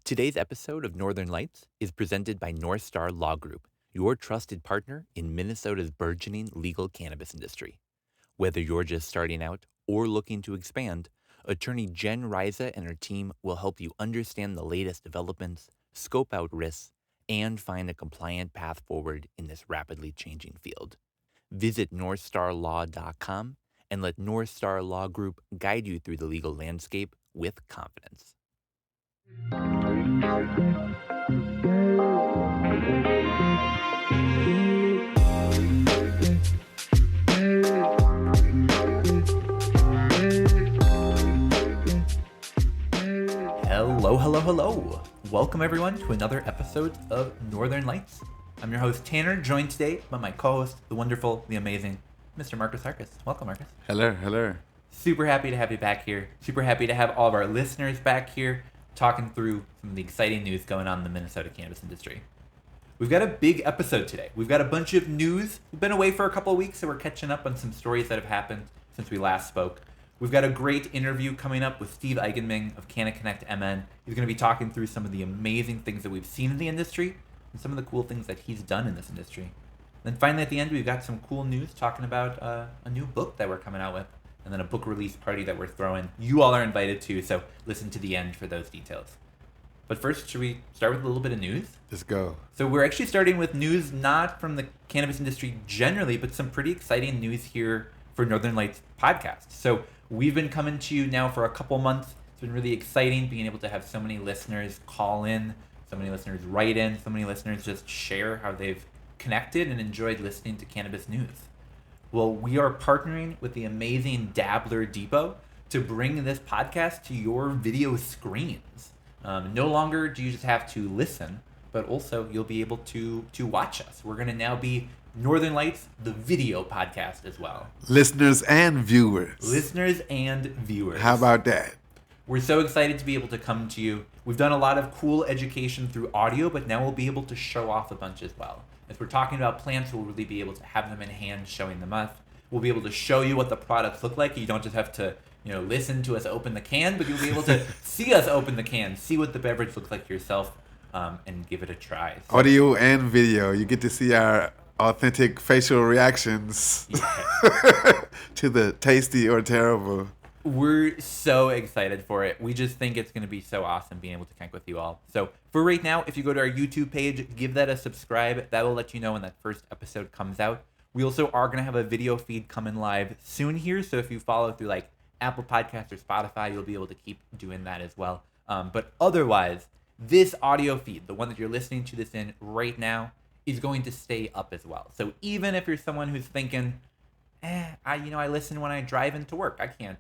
Today's episode of Northern Lights is presented by North Star Law Group, your trusted partner in Minnesota's burgeoning legal cannabis industry. Whether you're just starting out or looking to expand, attorney Jen Riza and her team will help you understand the latest developments, scope out risks, and find a compliant path forward in this rapidly changing field. Visit northstarlaw.com and let North Star Law Group guide you through the legal landscape with confidence. Hello. Welcome everyone to another episode of Northern Lights. I'm your host Tanner, joined today by my co-host, the wonderful, the amazing, Mr. Marcus Sarkis. Welcome, Marcus. Hello. Super happy to have you back here. Super happy to have all of our listeners back here talking through some of the exciting news going on in the Minnesota cannabis industry. We've got a big episode today. We've got a bunch of news. We've been away for a couple of weeks, so we're catching up on some stories that have happened since we last spoke. We've got a great interview coming up with Steve Eigenmann of CannaConnections. He's going to be talking through some of the amazing things that we've seen in the industry and some of the cool things that he's done in this industry. Then finally at the end, we've got some cool news talking about a new book that we're coming out with, and then a book release party that we're throwing. You all are invited to, so listen to the end for those details. But first, should we start with a little bit of news? Let's go. So we're actually starting with news not from the cannabis industry generally, but some pretty exciting news here for Northern Lights podcast. So we've been coming to you now for a couple months. It's been really exciting being able to have so many listeners call in, so many listeners write in, so many listeners just share how they've connected and enjoyed listening to cannabis news. Well, we are partnering with the amazing Dabbler Depot to bring this podcast to your video screens. No longer do you just have to listen, but also you'll be able to watch us. We're going to now be Northern Lights, the video podcast as well. Listeners and viewers. How about that? We're so excited to be able to come to you. We've done a lot of cool education through audio, but now we'll be able to show off a bunch as well. As we're talking about plants, we'll really be able to have them in hand, showing them off. We'll be able to show you what the products look like. You don't just have to, listen to us open the can, but you'll be able to see us open the can, see what the beverage looks like yourself, and give it a try. So, audio and video. You get to see our authentic facial reactions to the tasty or terrible. We're so excited for it. We just think it's going to be so awesome being able to connect with you all. So for right now, if you go to our YouTube page, give that a subscribe. That will let you know when that first episode comes out. We also are going to have a video feed coming live soon here. So if you follow through like Apple Podcasts or Spotify, you'll be able to keep doing that as well. But otherwise, this audio feed, the one that you're listening to this in right now, is going to stay up as well. So even if you're someone who's thinking, I listen when I drive into work, I can't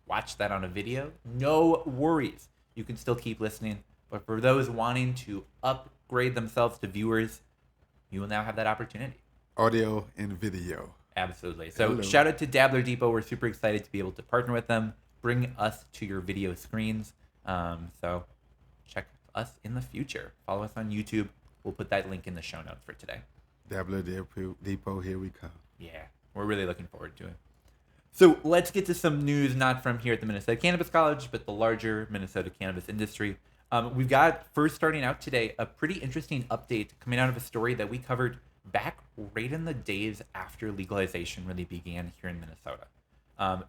watch that on a video, no worries. You can still keep listening. But for those wanting to upgrade themselves to viewers, you will now have that opportunity. Audio and video. Absolutely. So Hello. Shout out to Dabbler Depot. We're super excited to be able to partner with them, bring us to your video screens. So check us in the future. Follow us on YouTube. We'll put that link in the show notes for today. Dabbler Depot, here we come. Yeah, we're really looking forward to it. So let's get to some news, not from here at the Minnesota Cannabis College, but the larger Minnesota cannabis industry. We've got, first starting out today, a pretty interesting update coming out of a story that we covered back right in the days after legalization really began here in Minnesota.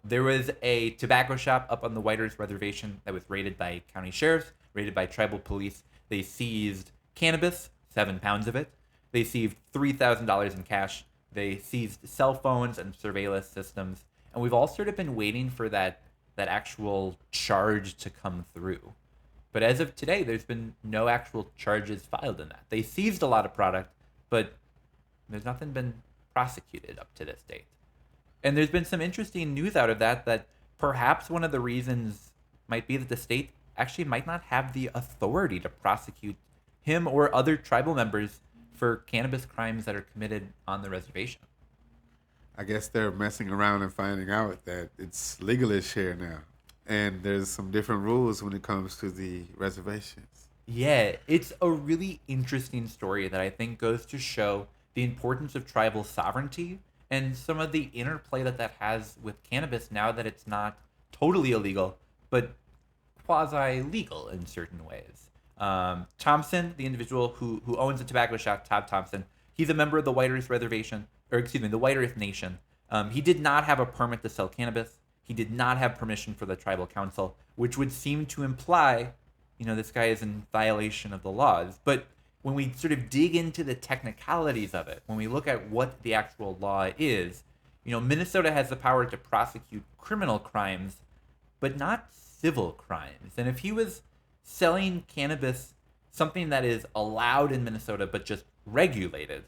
There was a tobacco shop up on the Whitehorse Reservation that was raided by county sheriffs, raided by tribal police. They seized cannabis, 7 pounds of it. They seized $3,000 in cash. They seized cell phones and surveillance systems. And we've all sort of been waiting for that actual charge to come through. But as of today, there's been no actual charges filed in that. They seized a lot of product, but there's nothing been prosecuted up to this date. And there's been some interesting news out of that perhaps one of the reasons might be that the state actually might not have the authority to prosecute him or other tribal members for cannabis crimes that are committed on the reservation. I guess they're messing around and finding out that it's legalish here now. And there's some different rules when it comes to the reservations. Yeah, it's a really interesting story that I think goes to show the importance of tribal sovereignty and some of the interplay that has with cannabis now that it's not totally illegal, but quasi-legal in certain ways. Thompson, the individual who owns the tobacco shop, Todd Thompson, he's a member of the White Earth Reservation, or excuse me, the White Earth Nation. He did not have a permit to sell cannabis. He did not have permission for the tribal council, which would seem to imply, this guy is in violation of the laws. But when we sort of dig into the technicalities of it, when we look at what the actual law is, Minnesota has the power to prosecute criminal crimes, but not civil crimes. And if he was selling cannabis, something that is allowed in Minnesota but just regulated,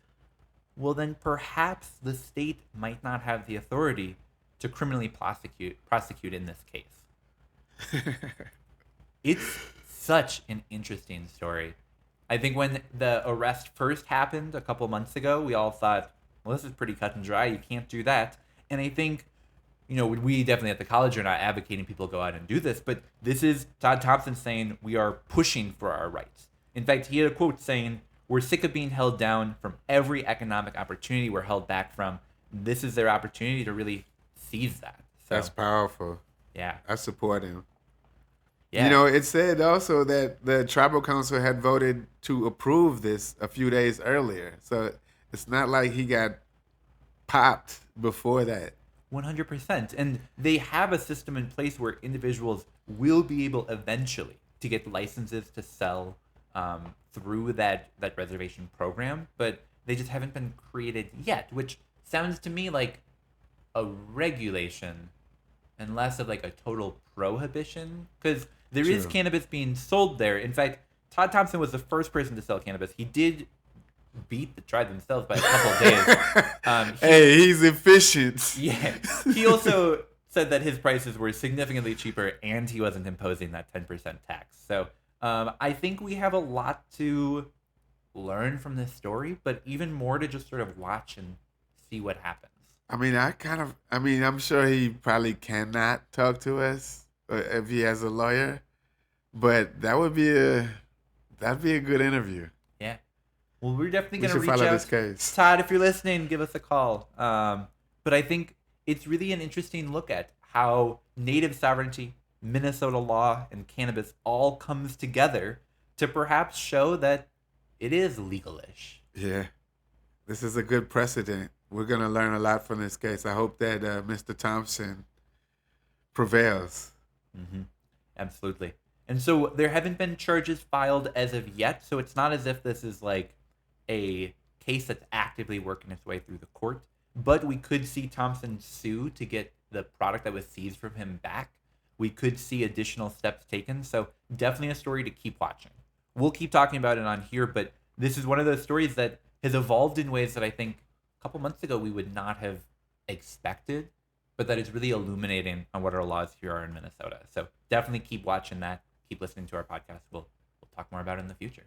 well, then perhaps the state might not have the authority to criminally prosecute in this case. It's such an interesting story. I think when the arrest first happened a couple months ago, we all thought, well, this is pretty cut and dry. You can't do that. And I think, we definitely at the college are not advocating people go out and do this, but this is Todd Thompson saying we are pushing for our rights. In fact, he had a quote saying, "We're sick of being held down from every economic opportunity we're held back from. This is their opportunity to really seize that." So, That's powerful. yeah. I support him. Yeah. It said also that the tribal council had voted to approve this a few days earlier. So it's not like he got popped before that. 100%. And they have a system in place where individuals will be able eventually to get licenses to sell through that reservation program, but they just haven't been created yet, which sounds to me like a regulation and less of like a total prohibition, because there is True. cannabis being sold there. In fact, Todd Thompson was the first person to sell cannabis. He did beat the tribe themselves by a couple of days. Hey, he's efficient. Yeah. He also said that his prices were significantly cheaper and he wasn't imposing that 10% tax. So I think we have a lot to learn from this story, but even more to just sort of watch and see what happens. I'm sure he probably cannot talk to us if he has a lawyer, but that'd be a good interview. Yeah. Well, we're definitely We going to should reach follow out. this case. Todd, if you're listening, give us a call. But I think it's really an interesting look at how native sovereignty, Minnesota law, and cannabis all comes together to perhaps show that it is legalish. Yeah, this is a good precedent. We're going to learn a lot from this case. I hope that Mr. Thompson prevails. Mm-hmm. Absolutely. And so there haven't been charges filed as of yet, so it's not as if this is like a case that's actively working its way through the court, but we could see Thompson sue to get the product that was seized from him back. We could see additional steps taken, so definitely a story to keep watching. We'll keep talking about it on here, but this is one of those stories that has evolved in ways that I think a couple months ago we would not have expected, but that is really illuminating on what our laws here are in Minnesota. So definitely keep watching that. Keep listening to our podcast. We'll talk more about it in the future.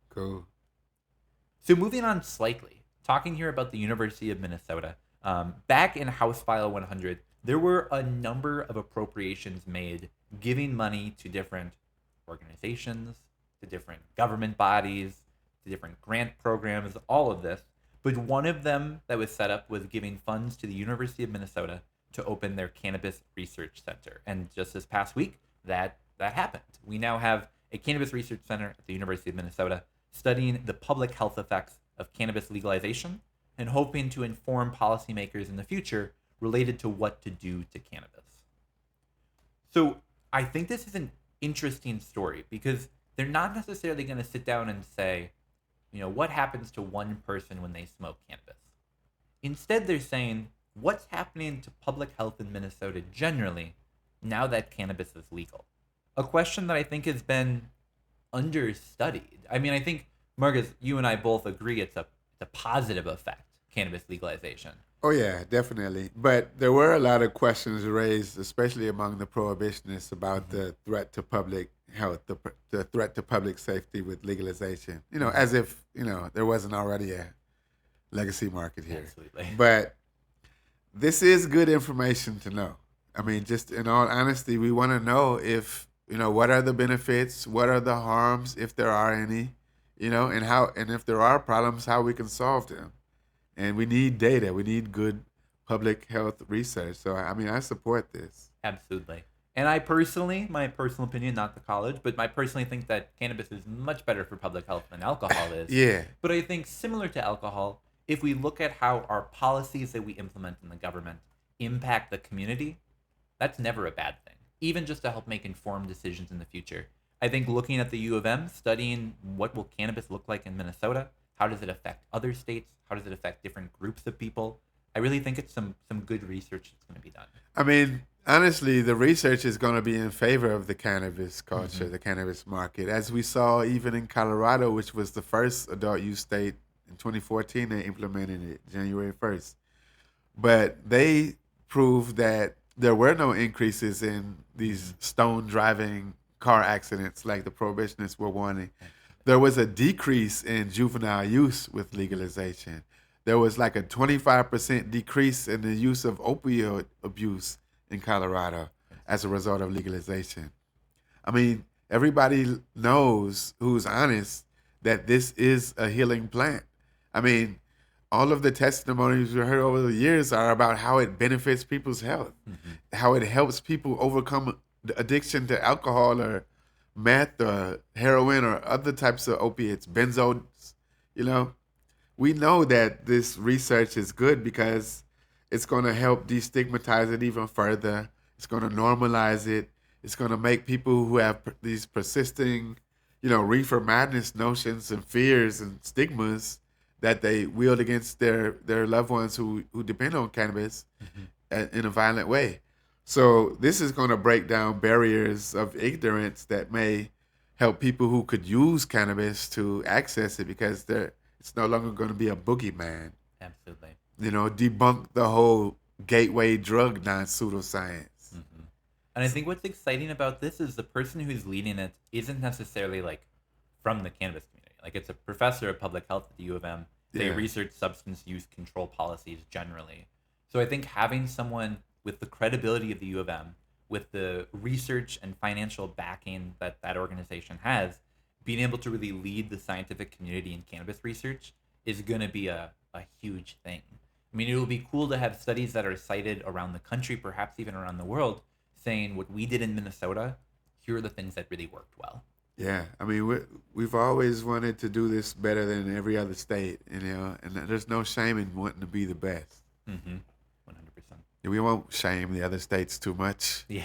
Cool. So moving on slightly, talking here about the University of Minnesota. Back in House File 100, there were a number of appropriations made giving money to different organizations, to different government bodies, to different grant programs, all of this. But one of them that was set up was giving funds to the University of Minnesota to open their cannabis research center. And just this past week, that happened. We now have a cannabis research center at the University of Minnesota studying the public health effects of cannabis legalization and hoping to inform policymakers in the future related to what to do to cannabis. So I think this is an interesting story because they're not necessarily going to sit down and say, what happens to one person when they smoke cannabis? Instead, they're saying, what's happening to public health in Minnesota generally now that cannabis is legal? A question that I think has been understudied. I mean, I think, Marcus, you and I both agree it's a positive effect, cannabis legalization. Oh, yeah, definitely. But there were a lot of questions raised, especially among the prohibitionists, about the threat to public health, the threat to public safety with legalization. As if, there wasn't already a legacy market here. Absolutely. But this is good information to know. I mean, just in all honesty, we want to know if, what are the benefits, what are the harms, if there are any, and if there are problems, how we can solve them. And we need data. We need good public health research. So, I support this. Absolutely. And my personal opinion, not the college, but I personally think that cannabis is much better for public health than alcohol is. Yeah. But I think similar to alcohol, if we look at how our policies that we implement in the government impact the community, that's never a bad thing, even just to help make informed decisions in the future. I think looking at the U of M, studying what will cannabis look like in Minnesota, how does it affect other states, how does it affect different groups of people, I really think it's some good research that's going to be done. I mean, honestly, the research is going to be in favor of the cannabis culture, Mm-hmm. the cannabis market, as we saw even in Colorado, which was the first adult use state in 2014. They implemented it January 1st, but they proved that there were no increases in these stone driving car accidents like the prohibitionists were wanting. There was a decrease in juvenile use with legalization. There was like a 25% decrease in the use of opioid abuse in Colorado as a result of legalization. I mean, everybody knows who's honest that this is a healing plant. I mean, all of the testimonies we heard over the years are about how it benefits people's health, how it helps people overcome the addiction to alcohol or meth or heroin or other types of opiates, benzos. You know, we know that this research is good because it's going to help destigmatize it even further. It's going to normalize it. It's going to make people who have these persisting, reefer madness notions and fears and stigmas that they wield against their loved ones who depend on cannabis in a violent way. So this is going to break down barriers of ignorance that may help people who could use cannabis to access it because it's no longer going to be a boogeyman. Absolutely. Debunk the whole gateway drug pseudoscience. And I think what's exciting about this is the person who's leading it isn't necessarily like from the cannabis community. Like it's a professor of public health at the U of M. They research substance use control policies generally. So I think having someone with the credibility of the U of M, with the research and financial backing that that organization has, being able to really lead the scientific community in cannabis research is going to be a huge thing. I mean, it will be cool to have studies that are cited around the country, perhaps even around the world, saying what we did in Minnesota, here are the things that really worked well. Yeah, I mean, we've always wanted to do this better than every other state, and there's no shame in wanting to be the best. 100%. We won't shame the other states too much. Yeah.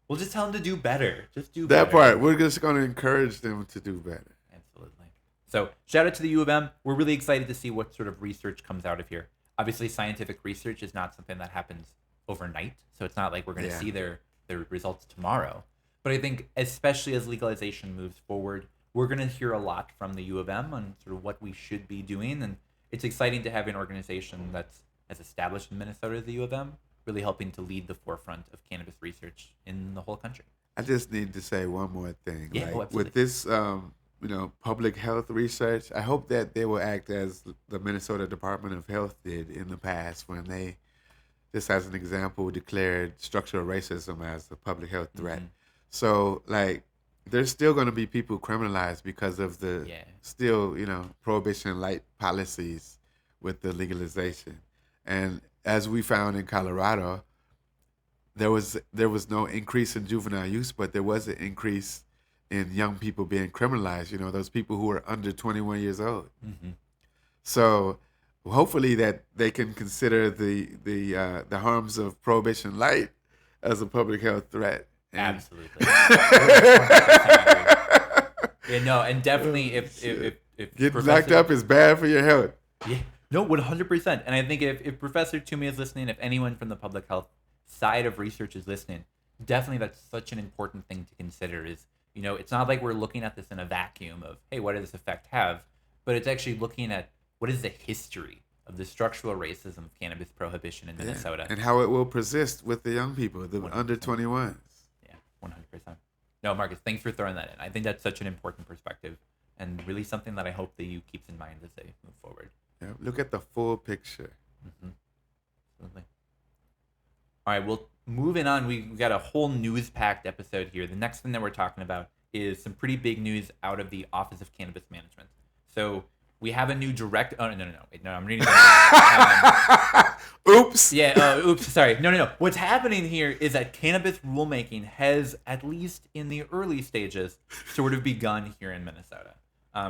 We'll just tell them to do better. Just do that better. part. We're just going to encourage them to do better. Absolutely. So shout out to the U of M. We're really excited to see what sort of research comes out of here. Obviously, scientific research is not something that happens overnight. So it's not like we're going to see their results tomorrow. But I think especially as legalization moves forward, we're going to hear a lot from the U of M on sort of what we should be doing. And it's exciting to have an organization that's as established in Minnesota as the U of M, really helping to lead the forefront of cannabis research in the whole country. I just need to say one more thing. Yeah, with this, public health research, I hope that they will act as the Minnesota Department of Health did in the past when they, just as an example, declared structural racism as a public health threat. So, there's still going to be people criminalized because of the still, prohibition light policies with the legalization. And as we found in Colorado, there was no increase in juvenile use, but there was an increase in young people being criminalized. Those people who are under 21 years old. So hopefully that they can consider the harms of prohibition light as a public health threat. Absolutely. And definitely if getting locked up is bad for your health. Yeah. No, 100%. And I think if Professor Toomey is listening, if anyone from the public health side of research is listening, definitely that's such an important thing to consider is, it's not like we're looking at this in a vacuum of, hey, what does this effect have? But it's actually looking at what is the history of the structural racism of cannabis prohibition in Minnesota. And how it will persist with the young people, the 100%. Under 21s. Yeah, 100%. No, Marcus, thanks for throwing that in. I think that's such an important perspective and really something that I hope the U keeps in mind as they move forward. Yeah, look at the full picture. Absolutely. All right, well, moving on, we got a whole news-packed episode here. The next thing that we're talking about is some pretty big news out of the Office of Cannabis Management. So We have a new direct. Oh no, wait, no, I'm reading. Oops. Yeah. Oops. Sorry. No. What's happening here is that cannabis rulemaking has, at least in the early stages, sort of begun here in Minnesota.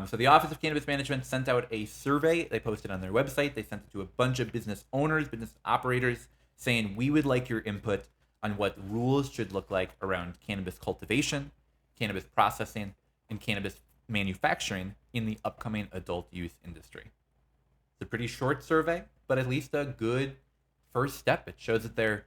So the Office of Cannabis Management sent out a survey. They posted on their website. They sent it to a bunch of business owners, business operators, saying we would like your input on what rules should look like around cannabis cultivation, cannabis processing, and cannabis manufacturing in the upcoming adult use industry. It's a pretty short survey, but at least a good first step. It shows that they're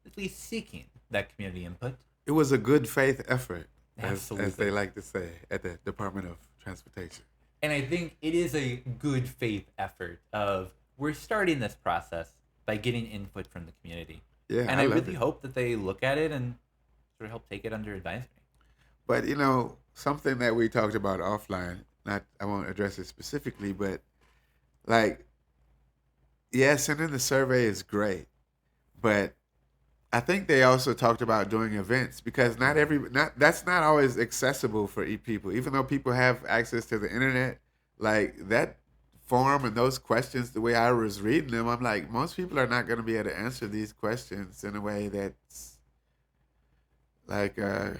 at least seeking that community input. It was a good faith effort, as Absolutely. they like to say at the Department of Transportation. And I think it is a good faith effort of we're starting this process by getting input from the community. Yeah, And I love really it. hope that they look at it and sort of help take it under advisement. But something that we talked about offline. Not, I won't address it specifically, but like, yeah, sending the survey is great, but I think they also talked about doing events because that's not always accessible for people. Even though people have access to the internet, like that form and those questions, the way I was reading them, I'm like, most people are not going to be able to answer these questions in a way that's like going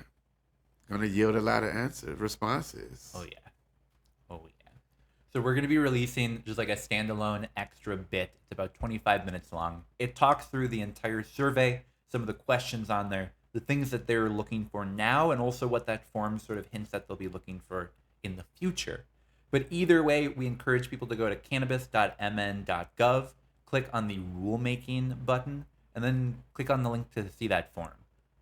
to yield a lot of responses. Oh, yeah. Oh, yeah. So we're going to be releasing just like a standalone extra bit. It's about 25 minutes long. It talks through the entire survey, some of the questions on there, the things that they're looking for now, and also what that form sort of hints that they'll be looking for in the future. But either way, we encourage people to go to cannabis.mn.gov, click on the rulemaking button, and then click on the link to see that form.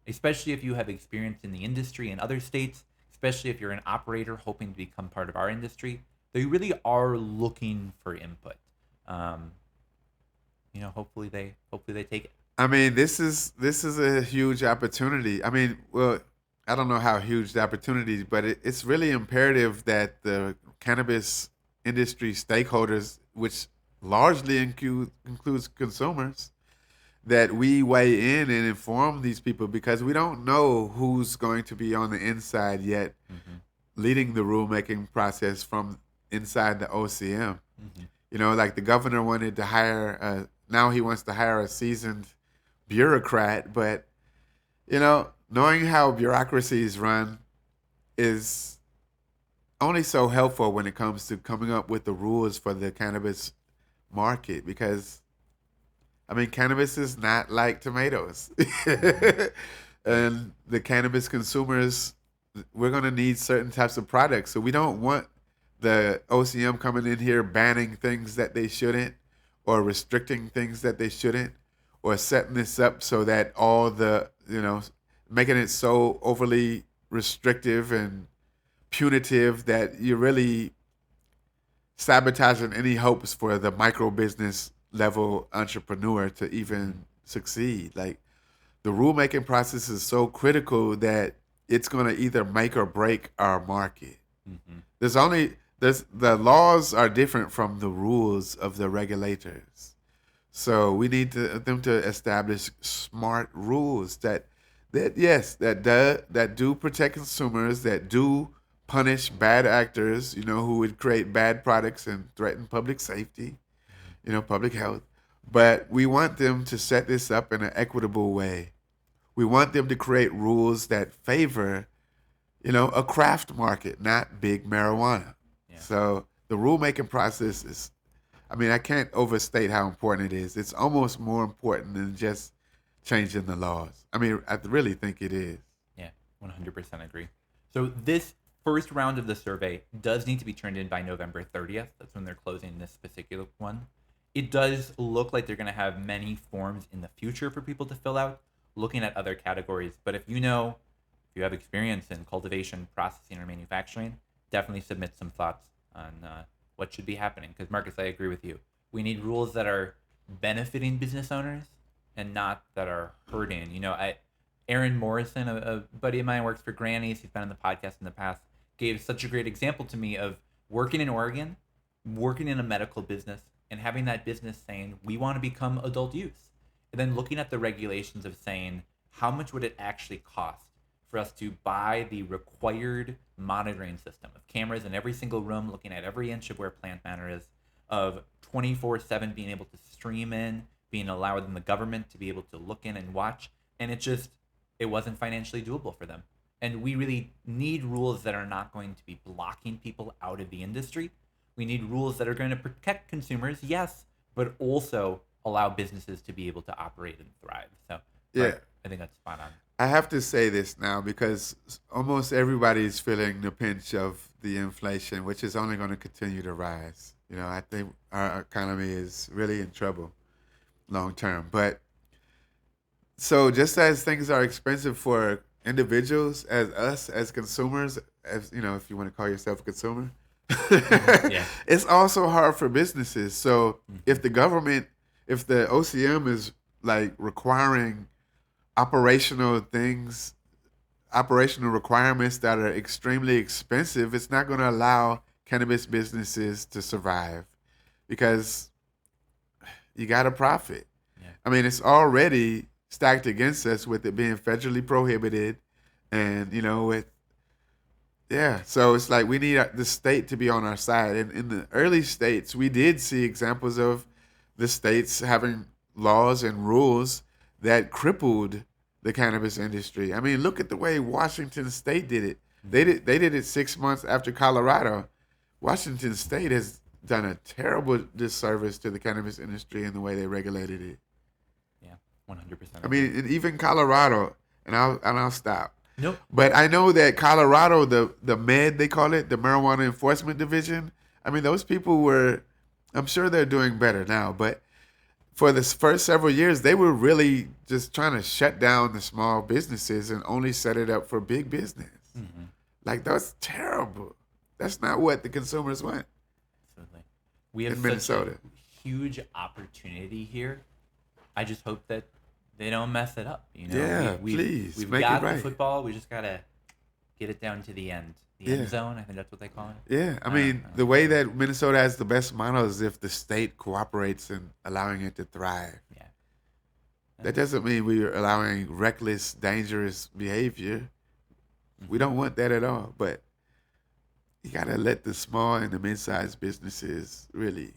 Especially if you have experience in the industry in other states, especially if you're an operator hoping to become part of our industry, they really are looking for input. Hopefully they take it. I mean, this is a huge opportunity. I mean, well, I don't know how huge the opportunity is, but it's really imperative that the cannabis industry stakeholders, which largely includes consumers, that we weigh in and inform these people because we don't know who's going to be on the inside yet, leading the rulemaking process from inside the OCM. Like the governor wanted to hire, now he wants to hire a seasoned bureaucrat, but knowing how bureaucracies run is only so helpful when it comes to coming up with the rules for the cannabis market because I mean, cannabis is not like tomatoes. And the cannabis consumers, we're going to need certain types of products. So we don't want the OCM coming in here banning things that they shouldn't or restricting things that they shouldn't or setting this up so that all the, making it so overly restrictive and punitive that you're really sabotaging any hopes for the micro business level entrepreneur to even succeed. Like the rulemaking process is so critical that it's going to either make or break our market. The laws are different from the rules of the regulators. So we need them to establish smart rules that do protect consumers, that do punish bad actors, who would create bad products and threaten public safety, public health. But we want them to set this up in an equitable way. We want them to create rules that favor, a craft market, not big marijuana. Yeah. So the rulemaking process is, I can't overstate how important it is. It's almost more important than just changing the laws. I really think it is. Yeah, 100% agree. So this first round of the survey does need to be turned in by November 30th. That's when they're closing this particular one. It does look like they're going to have many forms in the future for people to fill out, looking at other categories. But if you have experience in cultivation, processing, or manufacturing, definitely submit some thoughts on what should be happening. Because Marcus, I agree with you. We need rules that are benefiting business owners and not that are hurting. Aaron Morrison, a buddy of mine, works for Granny's. He's been on the podcast in the past. Gave such a great example to me of working in Oregon, working in a medical business, and having that business saying, we want to become adult use. And then looking at the regulations of saying, how much would it actually cost for us to buy the required monitoring system of cameras in every single room, looking at every inch of where plant matter is, of 24/7 being able to stream in, being allowed in the government to be able to look in and watch. And it wasn't financially doable for them. And we really need rules that are not going to be blocking people out of the industry. We need rules that are going to protect consumers, yes, but also allow businesses to be able to operate and thrive. So Yeah. I think that's spot on. I have to say this now because almost everybody's feeling the pinch of the inflation, which is only going to continue to rise. You know, I think our economy is really in trouble long term. But so just as things are expensive for individuals, as us, as consumers, as you know, if you want to call yourself a consumer, Yeah. it's also hard for businesses. So if the government, if the OCM is like requiring operational things, operational requirements that are extremely expensive, it's not going to allow cannabis businesses to survive because you got to profit. Yeah. I mean, it's already stacked against us with it being federally prohibited and, you know, so it's like we need the state to be on our side. And in the early states, we did see examples of the states having laws and rules that crippled the cannabis industry. I mean, look at the way Washington State did it. They did it 6 months after Colorado. Washington State has done a terrible disservice to the cannabis industry in the way they regulated it. Yeah, 100%. I mean, and even Colorado, and I'll stop. Nope. But I know that Colorado, the MED, they call it, the Marijuana Enforcement Division, I mean, those people I'm sure they're doing better now, but for the first several years, they were really just trying to shut down the small businesses and only set it up for big business. Mm-hmm. Like, that's terrible. That's not what the consumers want. Absolutely. We have In such Minnesota. a huge opportunity here. I just hope that they don't mess it up. You know, Yeah, please, We've make it got right. the football. We just gotta get it down to the end. The end zone. I think that's what they call it. Yeah, I mean, the way that Minnesota has the best model is if the state cooperates in allowing it to thrive. Yeah. That doesn't mean we're allowing reckless, dangerous behavior. We don't want that at all. But you got to let the small and the mid-sized businesses really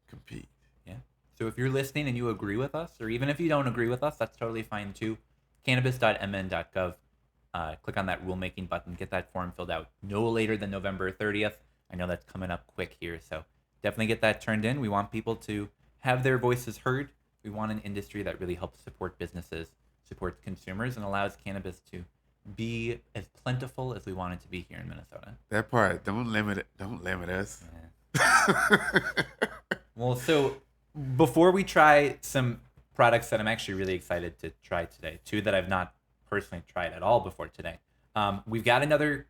compete. Yeah. So if you're listening and you agree with us, or even if you don't agree with us, that's totally fine too. Cannabis.mn.gov. Click on that rulemaking button, get that form filled out no later than November 30th. I know that's coming up quick here, so definitely get that turned in. We want people to have their voices heard. We want an industry that really helps support businesses, supports consumers, and allows cannabis to be as plentiful as we want it to be here in Minnesota. That part, don't limit us. Yeah. Well, so before we try some products that I'm actually really excited to try today, two that I've not personally tried at all before today, we've got another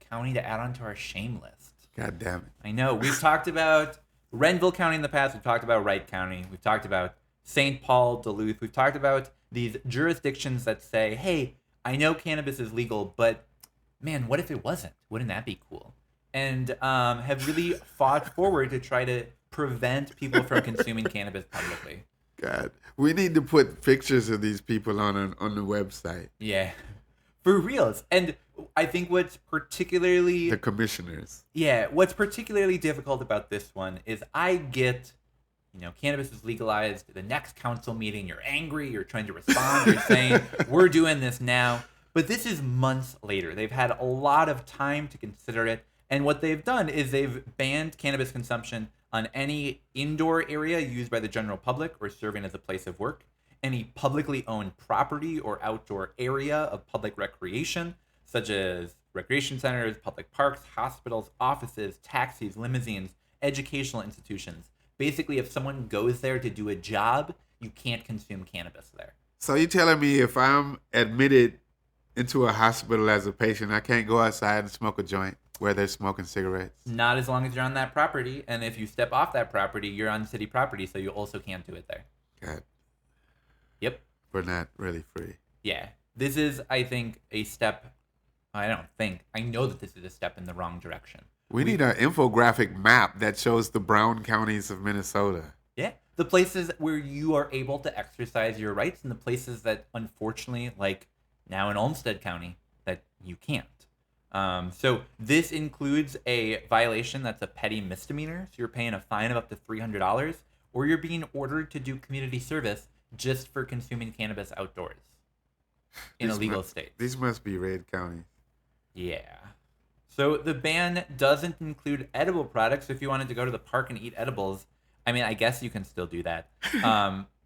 county to add onto our shame list. God damn it. I know. We've talked about Renville County in the past. We've talked about Wright County. We've talked about St. Paul, Duluth. We've talked about these jurisdictions that say, hey, I know cannabis is legal, but man, what if it wasn't? Wouldn't that be cool? And have really fought forward to try to prevent people from consuming cannabis publicly. God, we need to put pictures of these people on the website. Yeah, for reals. And I think what's particularly The commissioners. Yeah, what's particularly difficult about this one is I get, cannabis is legalized. The next council meeting, you're angry, you're trying to respond, you're saying, we're doing this now. But this is months later. They've had a lot of time to consider it. And what they've done is they've banned cannabis consumption on any indoor area used by the general public or serving as a place of work, any publicly owned property or outdoor area of public recreation, such as recreation centers, public parks, hospitals, offices, taxis, limousines, educational institutions. Basically, if someone goes there to do a job, you can't consume cannabis there. So you're telling me if I'm admitted into a hospital as a patient, I can't go outside and smoke a joint where they're smoking cigarettes? Not as long as you're on that property. And if you step off that property, you're on city property, so you also can't do it there. God. Yep. We're not really free. Yeah. This is, I think, a step. I know that this is a step in the wrong direction. We need an infographic map that shows the brown counties of Minnesota. Yeah. The places where you are able to exercise your rights and the places that, unfortunately, like now in Olmsted County that you can't. So this includes a violation that's a petty misdemeanor. So you're paying a fine of up to $300, or you're being ordered to do community service just for consuming cannabis outdoors in a legal state. These must be red counties. Yeah. So the ban doesn't include edible products. So if you wanted to go to the park and eat edibles, I mean, I guess you can still do that.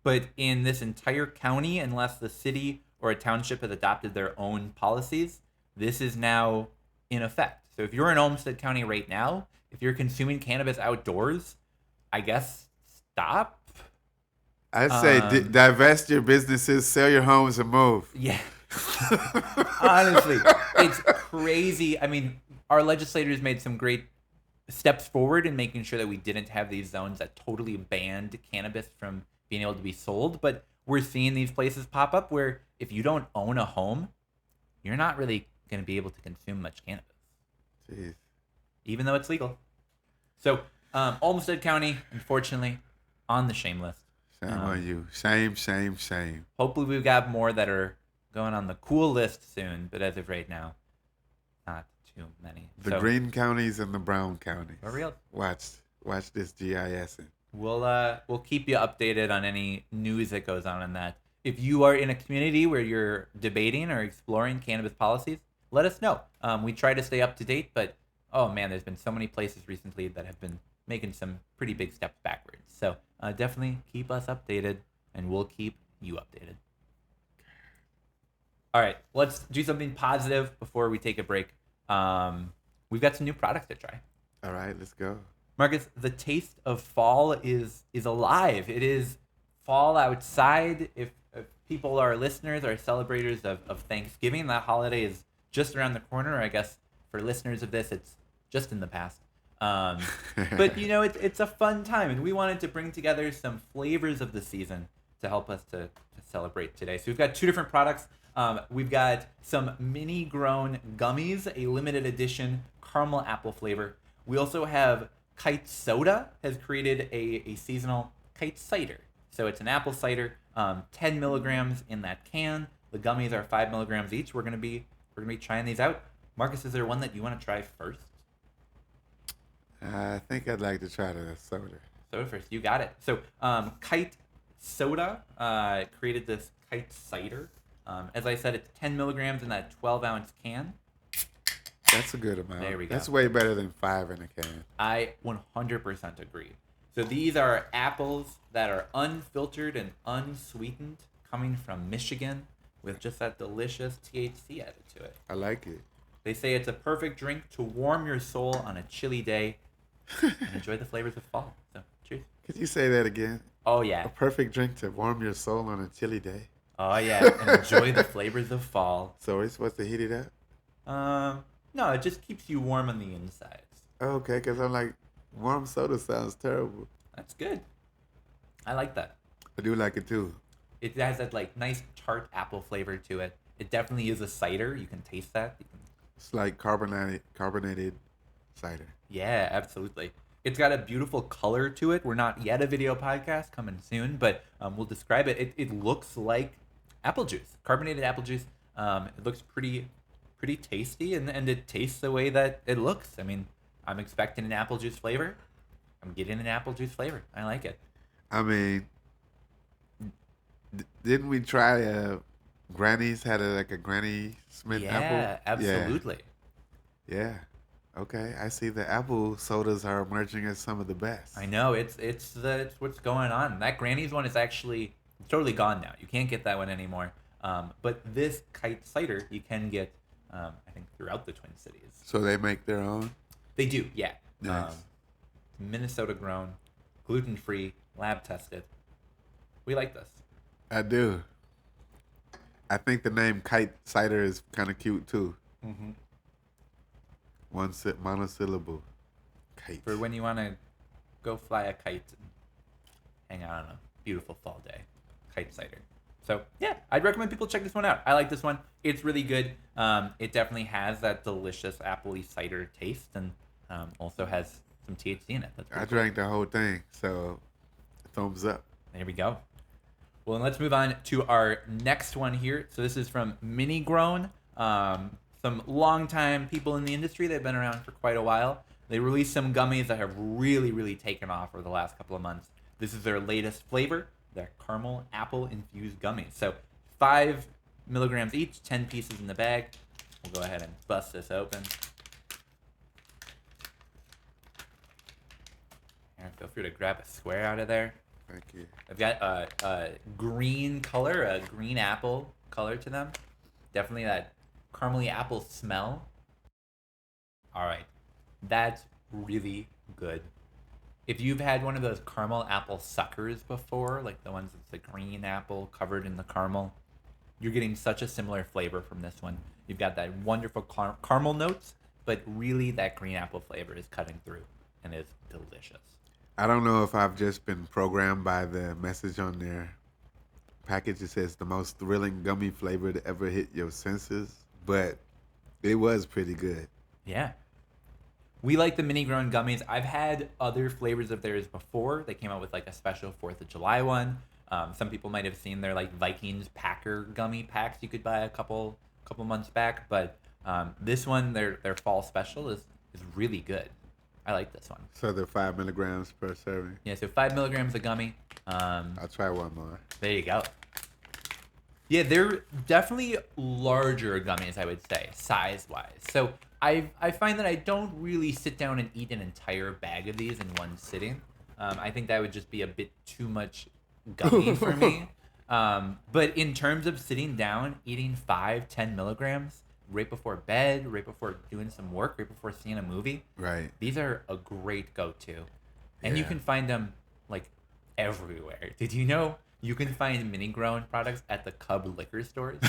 But in this entire county, unless the city or a township has adopted their own policies, this is now in effect. So if you're in Olmsted County right now, if you're consuming cannabis outdoors, I guess stop. I say divest your businesses, sell your homes, and move. Yeah. Honestly, it's crazy. I mean, our legislators made some great steps forward in making sure that we didn't have these zones that totally banned cannabis from being able to be sold. But we're seeing these places pop up where if you don't own a home, you're not really going to be able to consume much cannabis. Jeez. Even though it's legal. So, Olmsted County, unfortunately, on the shame list. Shame on you. Shame, shame, shame. Hopefully we've got more that are going on the cool list soon, but as of right now, not too many. The green counties and the brown counties. For real. Watch this GIS. We'll keep you updated on any news that goes on that. If you are in a community where you're debating or exploring cannabis policies, let us know. We try to stay up to date, but oh man, there's been so many places recently that have been making some pretty big steps backwards. So definitely keep us updated, and we'll keep you updated. All right, let's do something positive before we take a break. We've got some new products to try. All right, let's go. Marcus, the taste of fall is alive. It is fall outside. If people are listeners or celebrators of Thanksgiving, that holiday is just around the corner. I guess for listeners of this, it's just in the past. But you know, it's a fun time, and we wanted to bring together some flavors of the season to help us to celebrate today. So we've got two different products. We've got some Minny grown gummies, a limited edition caramel apple flavor. We also have Kite Soda has created a seasonal Kite Cider. So it's an apple cider, 10 milligrams in that can. The gummies are 5 milligrams each. We're gonna be trying these out. Marcus, is there one that you want to try first? I think I'd like to try the soda. Soda first. You got it. So Kite Soda created this Kite Cider. As I said, it's 10 milligrams in that 12-ounce can. That's a good amount. There we go. That's way better than 5 in a can. I 100% agree. So these are apples that are unfiltered and unsweetened, coming from Michigan, with just that delicious THC added to it. I like it. They say it's a perfect drink to warm your soul on a chilly day and enjoy the flavors of fall. So, cheers. Could you say that again? Oh, yeah. A perfect drink to warm your soul on a chilly day. Oh, yeah. And enjoy the flavors of fall. So we're supposed to heat it up? No, it just keeps you warm on the insides. Okay, because I'm like, warm soda sounds terrible. That's good. I like that. I do like it too. It has that like nice tart apple flavor to it. It definitely is a cider. You can taste that. It's like carbonated cider. Yeah, absolutely. It's got a beautiful color to it. We're not yet a video podcast, coming soon, but we'll describe it. It looks like apple juice, carbonated apple juice. It looks pretty tasty, and it tastes the way that it looks. I mean, I'm expecting an apple juice flavor. I'm getting an apple juice flavor. I like it. I mean, didn't we try Granny's had like a Granny Smith apple? Yeah, absolutely. Yeah. Okay, I see the apple sodas are emerging as some of the best. I know it's what's going on. That Granny's one is actually totally gone now. You can't get that one anymore. But this Kite Cider you can get, I think, throughout the Twin Cities. So they make their own? They do, yeah. Nice. Minnesota grown, gluten free, lab tested. We like this. I do. I think the name Kite Cider is kind of cute too. Mm-hmm. One monosyllable. Kite. For when you want to go fly a kite and hang out on a beautiful fall day. Kite Cider. So, yeah, I'd recommend people check this one out. I like this one. It's really good. It definitely has that delicious appley cider taste, and also has some THC in it. I drank the whole thing, so thumbs up. There we go. Well, then let's move on to our next one here. So this is from Minny Grown. Some longtime people in the industry. They've been around for quite a while. They released some gummies that have really, really taken off over the last couple of months. This is their latest flavor, their caramel apple infused gummies. So 5 milligrams each, 10 pieces in the bag. We'll go ahead and bust this open. Here, feel free to grab a square out of there. Thank you. I've got a green color, a green apple color to them. Definitely that caramely apple smell. All right, that's really good. If you've had one of those caramel apple suckers before, like the ones that's the green apple covered in the caramel, you're getting such a similar flavor from this one. You've got that wonderful caramel notes, but really that green apple flavor is cutting through and is delicious. I don't know if I've just been programmed by the message on their package. It says the most thrilling gummy flavor to ever hit your senses, but it was pretty good. Yeah. We like the Minny Grown gummies. I've had other flavors of theirs before. They came out with like a special 4th of July one. Some people might have seen their like Vikings Packer gummy packs you could buy a couple months back, but this one, their fall special is really good. I like this one. So they're 5 milligrams per serving. Yeah, so 5 milligrams of gummy. I'll try one more. There you go. Yeah, they're definitely larger gummies, I would say, size-wise. So I find that I don't really sit down and eat an entire bag of these in one sitting. I think that would just be a bit too much gummy for me. But in terms of sitting down, eating 5-10 milligrams right before bed, right before doing some work, right before seeing a movie, right? These are a great go-to. And you can find them like everywhere. Did you know you can find Minny Grown products at the Cub liquor stores?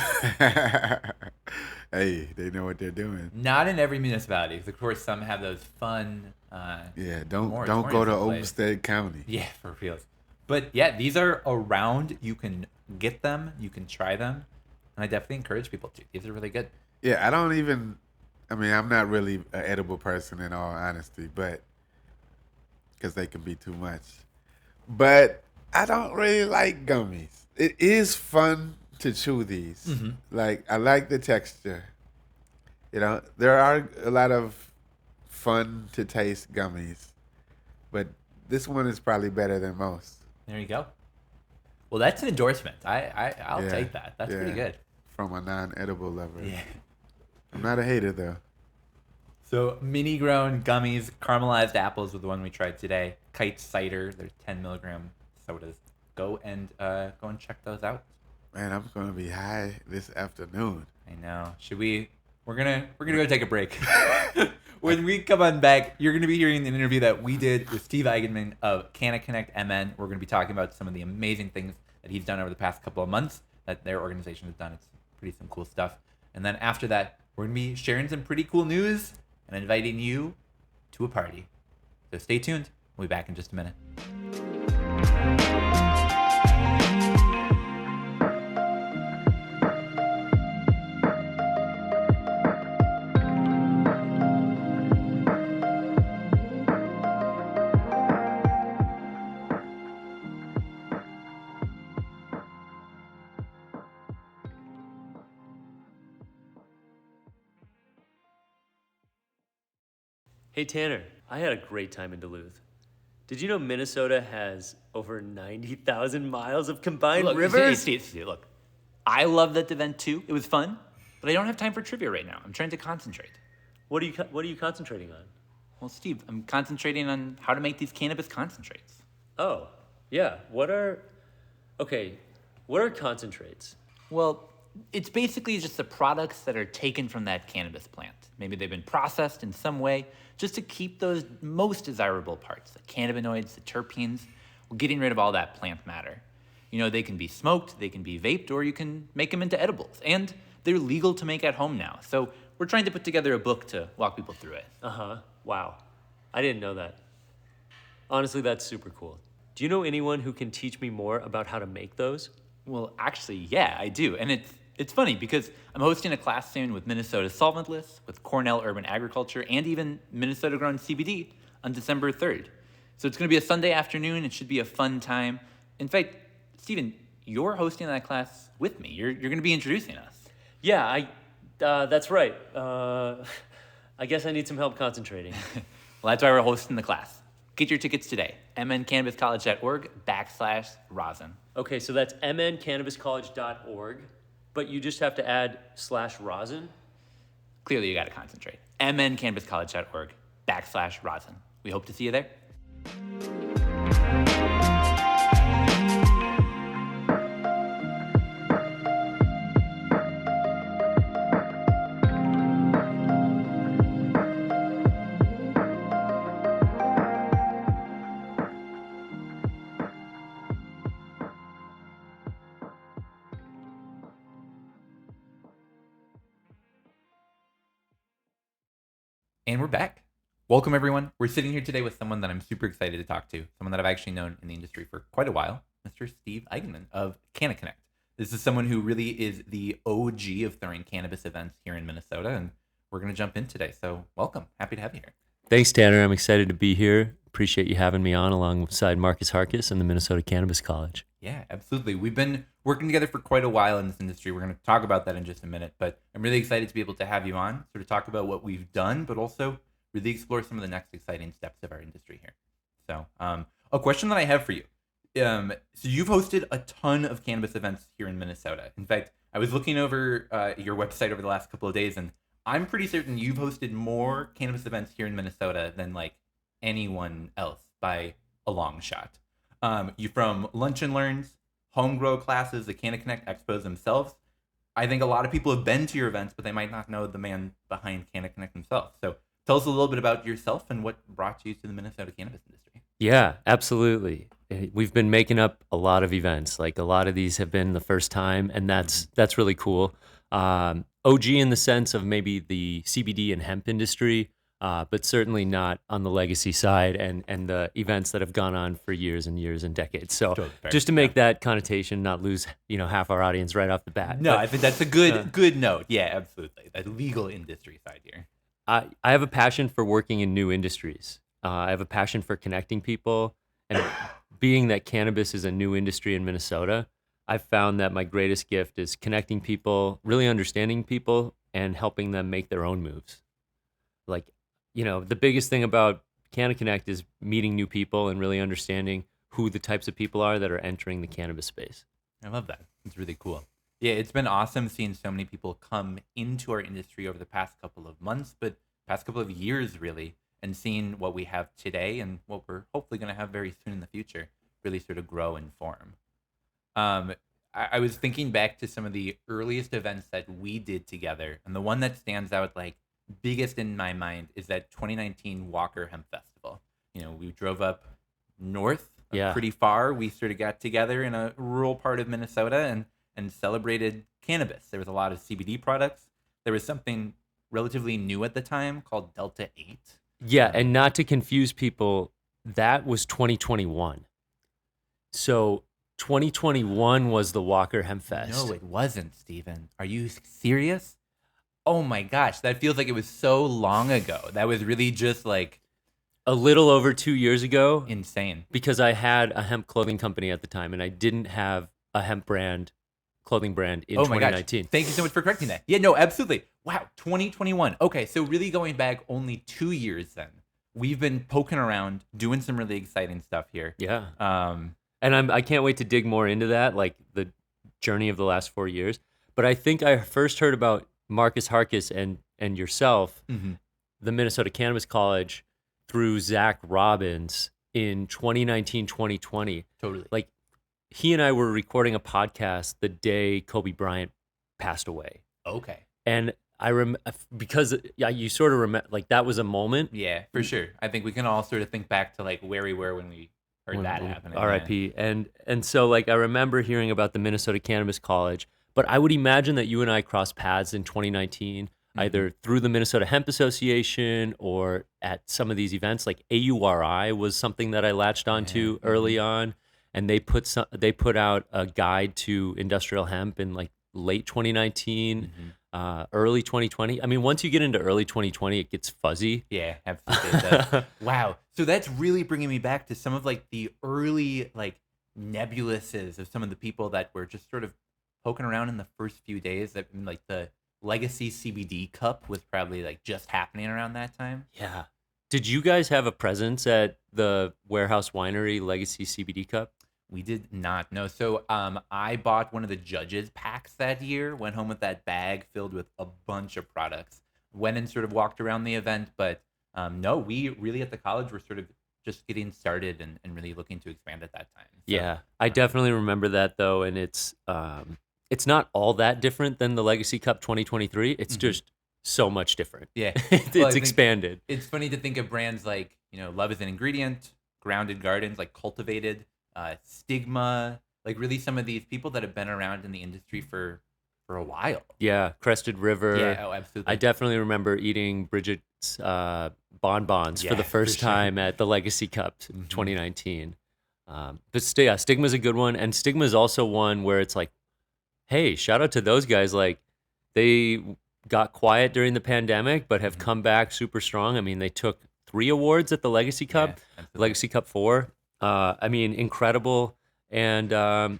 Hey, they know what they're doing. Not in every municipality, because of course some have those fun. Don't go to Olmsted County. Yeah, for real. But yeah, these are around. You can get them. You can try them, and I definitely encourage people to. These are really good. Yeah, I'm not really an edible person in all honesty, but because they can be too much. But I don't really like gummies. It is fun to chew these. Mm-hmm. Like, I like the texture. You know, there are a lot of fun to taste gummies, but this one is probably better than most. There you go. Well, that's an endorsement. I'll take that. That's pretty good. From a non-edible lover. Yeah. I'm not a hater, though. So, Minny Grown gummies, caramelized apples with the one we tried today. Kite Cider, they're 10 milligram sodas. Go and check those out. Man, I'm gonna be high this afternoon. I know. We're gonna go take a break. When we come on back, you're gonna be hearing an interview that we did with Steve Eigenmann of CannaConnect MN. We're gonna be talking about some of the amazing things that he's done over the past couple of months that their organization has done. It's pretty some cool stuff. And then after that, we're gonna be sharing some pretty cool news and inviting you to a party. So stay tuned. We'll be back in just a minute. Hey Tanner, I had a great time in Duluth. Did you know Minnesota has over 90,000 miles of combined rivers? Steve, look, I loved that event too. It was fun, but I don't have time for trivia right now. I'm trying to concentrate. What are you concentrating on? Well, Steve, I'm concentrating on how to make these cannabis concentrates. Oh, yeah. What are concentrates? Well, it's basically just the products that are taken from that cannabis plant. Maybe they've been processed in some way just to keep those most desirable parts, the cannabinoids, the terpenes, getting rid of all that plant matter. You know, they can be smoked, they can be vaped, or you can make them into edibles. And they're legal to make at home now. So we're trying to put together a book to walk people through it. Uh-huh. Wow. I didn't know that. Honestly, that's super cool. Do you know anyone who can teach me more about how to make those? Well, actually, yeah, I do. And it's funny because I'm hosting a class soon with Minnesota Solventless, with Cornell Urban Agriculture, and even Minnesota Grown CBD on December 3rd. So it's going to be a Sunday afternoon. It should be a fun time. In fact, Steven, you're hosting that class with me. You're going to be introducing us. Yeah, that's right. I guess I need some help concentrating. Well, that's why we're hosting the class. Get your tickets today. mncannabiscollege.org/rosin. Okay, so that's mncannabiscollege.org, but you just have to add /rosin. Clearly, you got to concentrate. mncannabiscollege.org/rosin. We hope to see you there. And we're back. Welcome, everyone. We're sitting here today with someone that I'm super excited to talk to, someone that I've actually known in the industry for quite a while, Mr. Steve Eigenmann of CannaConnect. This is someone who really is the OG of throwing cannabis events here in Minnesota, and we're going to jump in today. So welcome. Happy to have you here. Thanks, Tanner. I'm excited to be here. Appreciate you having me on alongside Marcus Harkis and the Minnesota Cannabis College. Yeah, absolutely. We've been working together for quite a while in this industry. We're going to talk about that in just a minute, but I'm really excited to be able to have you on, sort of talk about what we've done, but also really explore some of the next exciting steps of our industry here. So a question that I have for you. So you've hosted a ton of cannabis events here in Minnesota. In fact, I was looking over your website over the last couple of days, and I'm pretty certain you've hosted more cannabis events here in Minnesota than like anyone else by a long shot. You from lunch and learns, home grow classes, the CannaConnect expos themselves. I think a lot of people have been to your events, but they might not know the man behind CannaConnect himself. So tell us a little bit about yourself and what brought you to the Minnesota cannabis industry. Yeah, absolutely. We've been making up a lot of events. Like a lot of these have been the first time, and that's really cool. OG in the sense of maybe the CBD and hemp industry, but certainly not on the legacy side and the events that have gone on for years and years and decades. So Totally fair. just to make that connotation, not lose half our audience right off the bat. No, But I think that's a good note. Yeah, absolutely. That legal industry side here. I have a passion for working in new industries. I have a passion for connecting people, and being that cannabis is a new industry in Minnesota, I've found that my greatest gift is connecting people, really understanding people, and helping them make their own moves. Like, the biggest thing about CannaConnect is meeting new people and really understanding who the types of people are that are entering the cannabis space. I love that. It's really cool. Yeah, it's been awesome seeing so many people come into our industry over the past couple of months, but past couple of years, really, and seeing what we have today and what we're hopefully going to have very soon in the future really sort of grow and form. I was thinking back to some of the earliest events that we did together, and the one that stands out like biggest in my mind is that 2019 Walker Hemp Festival. We drove up north pretty far. We sort of got together in a rural part of Minnesota and celebrated cannabis. There was a lot of CBD products. There was something relatively new at the time called Delta 8. Yeah, and not to confuse people, that was 2021. So 2021 was the Walker Hemp Fest. No, it wasn't, Steven. Are you serious? Oh my gosh, that feels like it was so long ago. That was really just like a little over 2 years ago. Insane. Because I had a hemp clothing company at the time, and I didn't have a hemp clothing brand in 2019. Thank you so much for correcting that. Yeah, no, absolutely. Wow, 2021. Okay, so really going back only 2 years then. We've been poking around, doing some really exciting stuff here. Yeah. And I can't wait to dig more into that, like the journey of the last 4 years. But I think I first heard about Marcus Harkis and yourself, the Minnesota Cannabis College, through Zach Robbins in 2019, 2020. Totally. Like, he and I were recording a podcast the day Kobe Bryant passed away. Okay. And because you sort of remember, like, that was a moment. Yeah, for sure. I think we can all sort of think back to like where we were when we heard that happening. R.I.P. And so like I remember hearing about the Minnesota Cannabis College, but I would imagine that you and I crossed paths in 2019, either through the Minnesota Hemp Association or at some of these events. Like AURI was something that I latched onto early on, and they put out a guide to industrial hemp in like late 2019. Early 2020. I mean, once you get into early 2020, it gets fuzzy. Yeah, absolutely. It does. Wow. So that's really bringing me back to some of like the early like nebulouses of some of the people that were just sort of poking around in the first few days. That like the Legacy CBD Cup was probably like just happening around that time. Yeah. Did you guys have a presence at the Warehouse Winery Legacy CBD Cup? We did not know. So I bought one of the judges packs that year, went home with that bag filled with a bunch of products, went and sort of walked around the event. But no, we really at the college were sort of just getting started and really looking to expand at that time. So, Yeah, I definitely remember that though, and it's not all that different than the Legacy Cup 2023. It's just so much different. yeah. It's Well, I think expanded. it's funny to think of brands like, Love is an Ingredient, Grounded Gardens, like Cultivated, Stigma, like really some of these people that have been around in the industry for a while. Yeah, Crested River. Yeah, oh, absolutely. I definitely remember eating Bridget's bonbons for Yeah, the first for sure. time at the Legacy Cup 2019. But Stigma's a good one, and Stigma's also one where it's like, hey, shout out to those guys. Like, they got quiet during the pandemic, but have come back super strong. I mean, they took 3 awards at the Legacy Cup, absolutely. Legacy Cup 4. I mean, incredible. And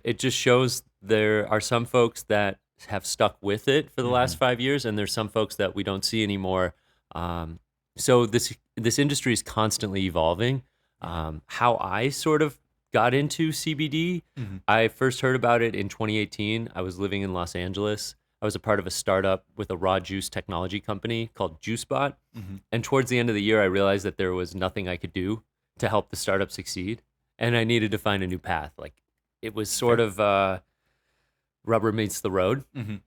it just shows there are some folks that have stuck with it for the last 5 years, and there's some folks that we don't see anymore. So this industry is constantly evolving. How I sort of got into CBD, I first heard about it in 2018. I was living in Los Angeles. I was a part of a startup with a raw juice technology company called JuiceBot. And towards the end of the year, I realized that there was nothing I could do to help the startup succeed. And I needed to find a new path. Like, it was sort of rubber meets the road. And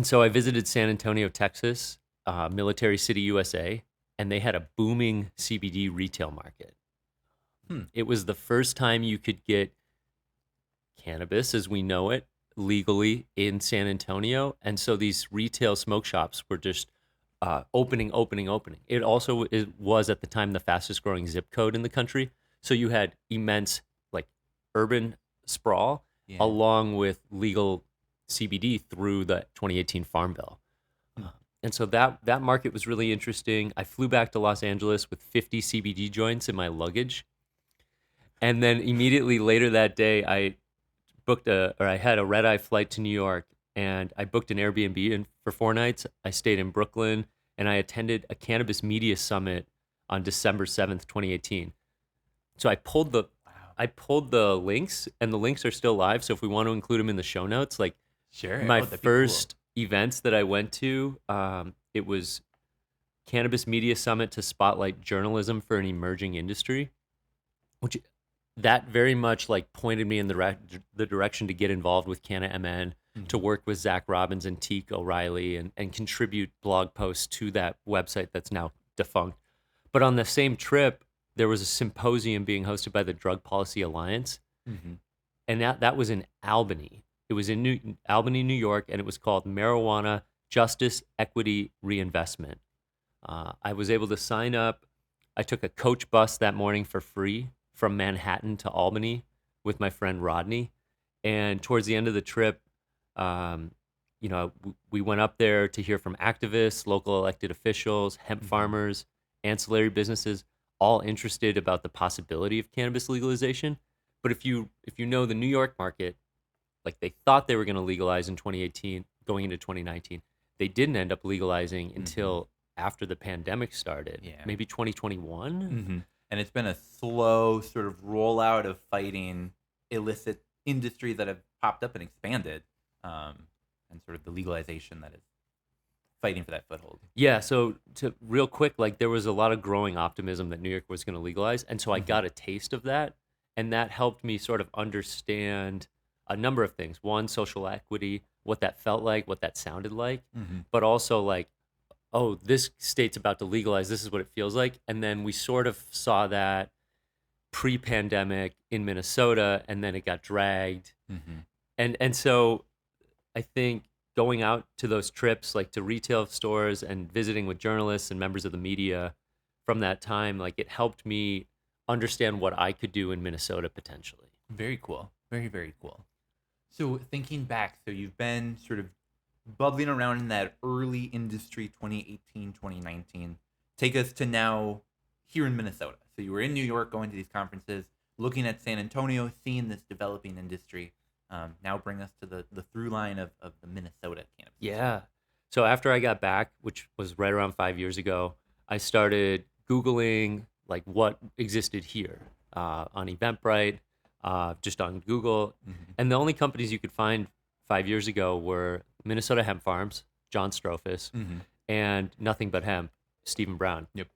so I visited San Antonio, Texas, Military City, USA, and they had a booming CBD retail market. It was the first time you could get cannabis as we know it legally in San Antonio. And so these retail smoke shops were just opening. It also was at the time the fastest growing zip code in the country. So you had immense like urban sprawl along with legal CBD through the 2018 Farm Bill. And so that market was really interesting. I flew back to Los Angeles with 50 CBD joints in my luggage. And then immediately later that day, I had a red-eye flight to New York, and I booked an Airbnb for 4 nights. I stayed in Brooklyn, and I attended a cannabis media summit on December 7th, 2018. So I pulled the links, and the links are still live. So if we want to include them in the show notes, like Sure. my that'd be first events that I went to, it was Cannabis Media Summit to spotlight journalism for an emerging industry, which that very much like pointed me in the direction to get involved with CannaMN, to work with Zach Robbins and Teak O'Reilly and contribute blog posts to that website that's now defunct. But on the same trip, there was a symposium being hosted by the Drug Policy Alliance, and that was in Albany. It was in Albany, New York, and it was called Marijuana Justice, Equity, Reinvestment. I was able to sign up. I took a coach bus that morning for free from Manhattan to Albany with my friend Rodney. And towards the end of the trip, we went up there to hear from activists, local elected officials, hemp farmers, ancillary businesses, all interested about the possibility of cannabis legalization. But if you know the New York market, like they thought they were going to legalize in 2018, going into 2019. They didn't end up legalizing until after the pandemic started, maybe 2021. And it's been a slow sort of rollout of fighting illicit industries that have popped up and expanded, and sort of the legalization that is fighting for that foothold. Yeah, so to real quick, like there was a lot of growing optimism that New York was going to legalize, and so I got a taste of that, and that helped me sort of understand a number of things. One, social equity, what that felt like, what that sounded like, but also like, oh, this state's about to legalize, this is what it feels like. And then we sort of saw that pre-pandemic in Minnesota, and then it got dragged. And so I think going out to those trips, like to retail stores and visiting with journalists and members of the media from that time, like it helped me understand what I could do in Minnesota potentially. Very cool. Very, very cool. So thinking back, so you've been sort of bubbling around in that early industry 2018, 2019. Take us to now here in Minnesota. So you were in New York going to these conferences. looking at San Antonio, seeing this developing industry, now bring us to the through line of the Minnesota cannabis. Yeah. So after I got back, which was right around 5 years ago, I started Googling like what existed here on Eventbrite, just on Google. Mm-hmm. And the only companies you could find 5 years ago were Minnesota Hemp Farms, John Strophus, Mm-hmm. and Nothing But Hemp, Stephen Brown. Yep.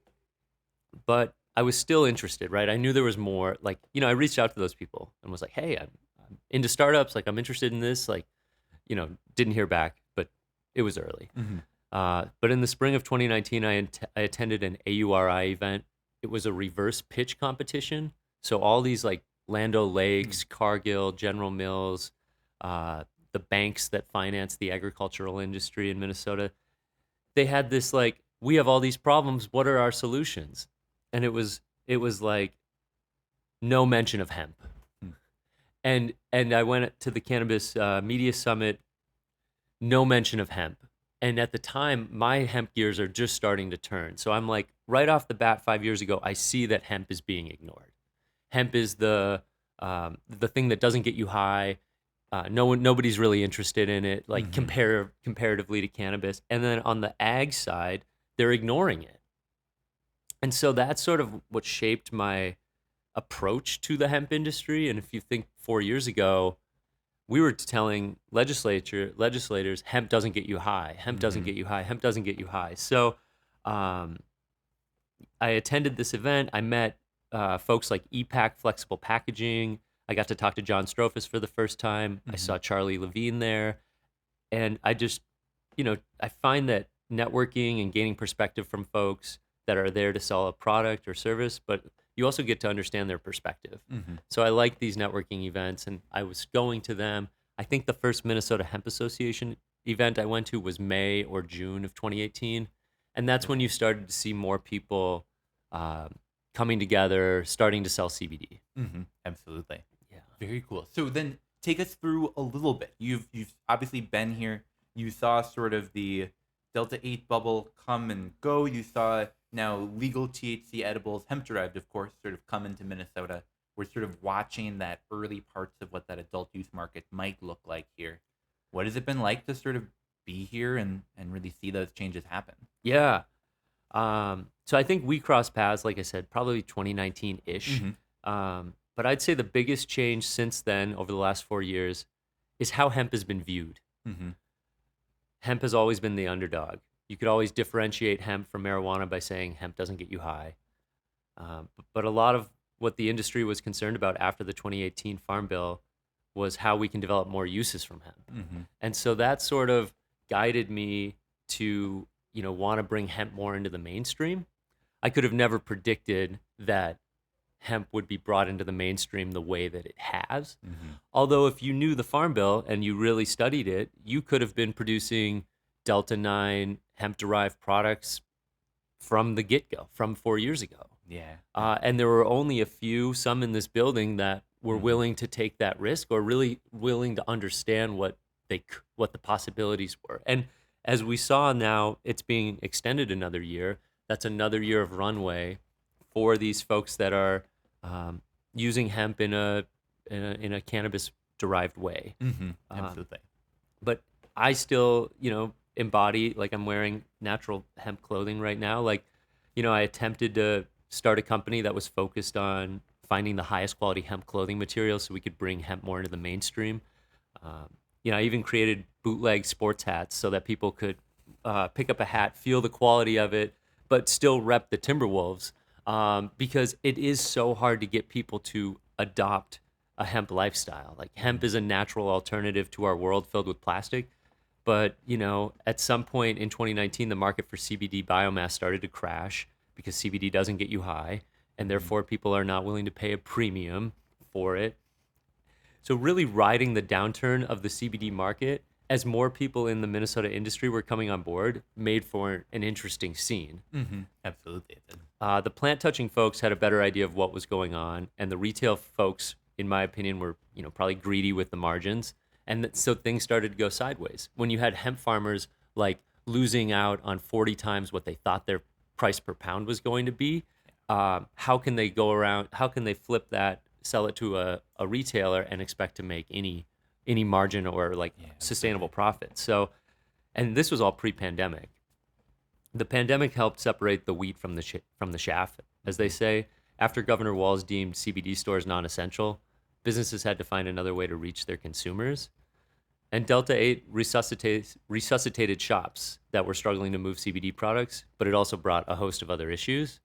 But I was still interested, right? I knew there was more. Like, I reached out to those people and was like, hey, I'm into startups. Like, I'm interested in this. Like, didn't hear back, but it was early. Mm-hmm. But in the spring of 2019, I attended an AURI event. It was a reverse pitch competition. So all these like Land O'Lakes, Cargill, General Mills, the banks that finance the agricultural industry in Minnesota, they had this like, we have all these problems. What are our solutions? And it was like no mention of hemp. And I went to the Cannabis Media Summit, no mention of hemp. And at the time, my hemp gears are just starting to turn. So I'm like, right off the bat, 5 years ago, I see that hemp is being ignored. Hemp is the thing that doesn't get you high. Nobody's really interested in it, like comparatively to cannabis. And then on the ag side, they're ignoring it. And so that's sort of what shaped my approach to the hemp industry. And if you think 4 years ago, we were telling legislators, hemp doesn't get you high. Hemp doesn't get you high. Hemp doesn't get you high. So I attended this event. I met folks like EPAC Flexible Packaging. I got to talk to John Strophus for the first time. I saw Charlie Levine there. And I just, I find that networking and gaining perspective from folks that are there to sell a product or service, but you also get to understand their perspective. So I like these networking events, and I was going to them. I think the first Minnesota Hemp Association event I went to was May or June of 2018. And that's when you started to see more people coming together, starting to sell CBD. Absolutely. Yeah. Very cool. So then take us through a little bit. You've obviously been here. You saw sort of the Delta 8 bubble come and go. You saw now legal THC edibles, hemp-derived, of course, sort of come into Minnesota. We're sort of watching that early parts of what that adult use market might look like here. What has it been like to sort of be here and really see those changes happen? Yeah. So I think we crossed paths, like I said, probably 2019-ish. But I'd say the biggest change since then, over the last 4 years, is how hemp has been viewed. Hemp has always been the underdog. You could always differentiate hemp from marijuana by saying hemp doesn't get you high. But a lot of what the industry was concerned about after the 2018 Farm Bill was how we can develop more uses from hemp. And so that sort of guided me to, want to bring hemp more into the mainstream. I could have never predicted that hemp would be brought into the mainstream the way that it has. Although if you knew the Farm Bill and you really studied it, you could have been producing Delta 9 hemp-derived products from the get-go, from 4 years ago. Yeah. And there were only a few, some in this building, that were willing to take that risk or really willing to understand what the possibilities were. And as we saw now, it's being extended another year. That's another year of runway for these folks that are using hemp in a cannabis-derived way. Absolutely. But I still, embody, like I'm wearing natural hemp clothing right now. Like, I attempted to start a company that was focused on finding the highest quality hemp clothing materials so we could bring hemp more into the mainstream. I even created bootleg sports hats so that people could pick up a hat, feel the quality of it, but still rep the Timberwolves, because it is so hard to get people to adopt a hemp lifestyle. Like, hemp is a natural alternative to our world filled with plastic. But, at some point in 2019, the market for CBD biomass started to crash because CBD doesn't get you high, and therefore people are not willing to pay a premium for it. So really riding the downturn of the CBD market, as more people in the Minnesota industry were coming on board, made for an interesting scene. Absolutely. The plant-touching folks had a better idea of what was going on, and the retail folks, in my opinion, were probably greedy with the margins. And so things started to go sideways. When you had hemp farmers like losing out on 40 times what they thought their price per pound was going to be, how can they flip that sell it to a retailer and expect to make any margin or like sustainable profit. So, and this was all pre-pandemic. The pandemic helped separate the wheat from the chaff, as they say. After Governor Walz deemed CBD stores non-essential, businesses had to find another way to reach their consumers. And Delta 8 resuscitated shops that were struggling to move CBD products, but it also brought a host of other issues.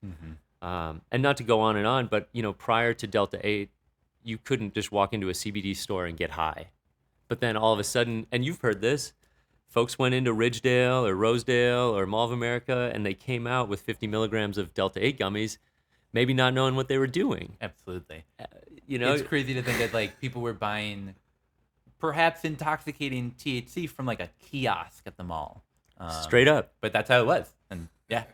And not to go on, but prior to Delta 8, you couldn't just walk into a CBD store and get high. But then all of a sudden, and you've heard this, folks went into Ridgedale or Rosedale or Mall of America, and they came out with 50 milligrams of Delta 8 gummies, maybe not knowing what they were doing. Absolutely. It's crazy to think that like people were buying perhaps intoxicating THC from like a kiosk at the mall. Straight up. But that's how it was. And yeah.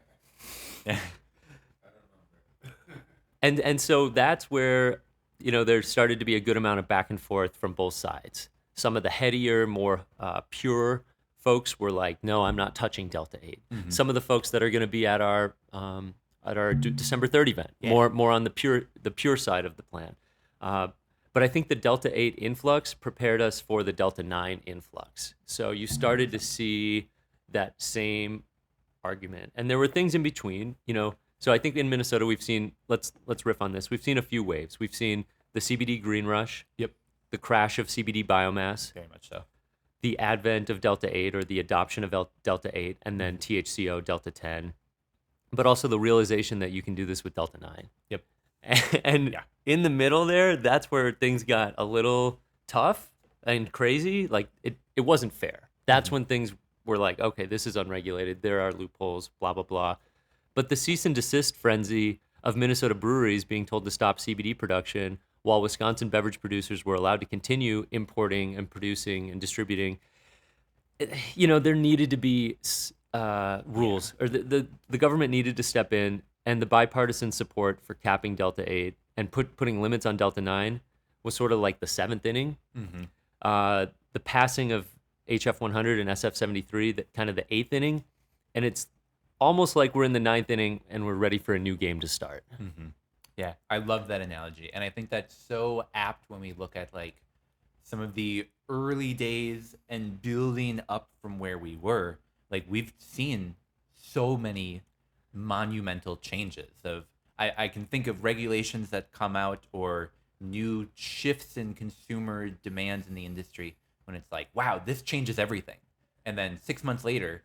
And so that's where, there started to be a good amount of back and forth from both sides. Some of the headier, more pure folks were like, no, I'm not touching Delta 8. Some of the folks that are going to be at our December 3rd event, more on the pure side of the plan. But I think the Delta 8 influx prepared us for the Delta 9 influx. So you started to see that same argument. And there were things in between, So I think in Minnesota we've seen, let's riff on this. We've seen a few waves. We've seen the CBD green rush. Yep. The crash of CBD biomass. Very much so. The advent of Delta 8 or the adoption of Delta 8 and then THCO Delta 10. But also the realization that you can do this with Delta 9. Yep. And in the middle there, that's where things got a little tough and crazy. Like it wasn't fair. That's when things were like, okay, this is unregulated. There are loopholes, blah, blah, blah. But the cease and desist frenzy of Minnesota breweries being told to stop CBD production while Wisconsin beverage producers were allowed to continue importing and producing and distributing, there needed to be rules, or the government needed to step in, and the bipartisan support for capping Delta 8 and putting limits on Delta 9 was sort of like the seventh inning. The passing of HF 100 and SF 73, that kind of the eighth inning, and it's almost like we're in the ninth inning and we're ready for a new game to start. Yeah, I love that analogy. And I think that's so apt when we look at like some of the early days and building up from where we were. Like we've seen so many monumental changes of, I can think of regulations that come out or new shifts in consumer demands in the industry when it's like, wow, this changes everything. And then 6 months later,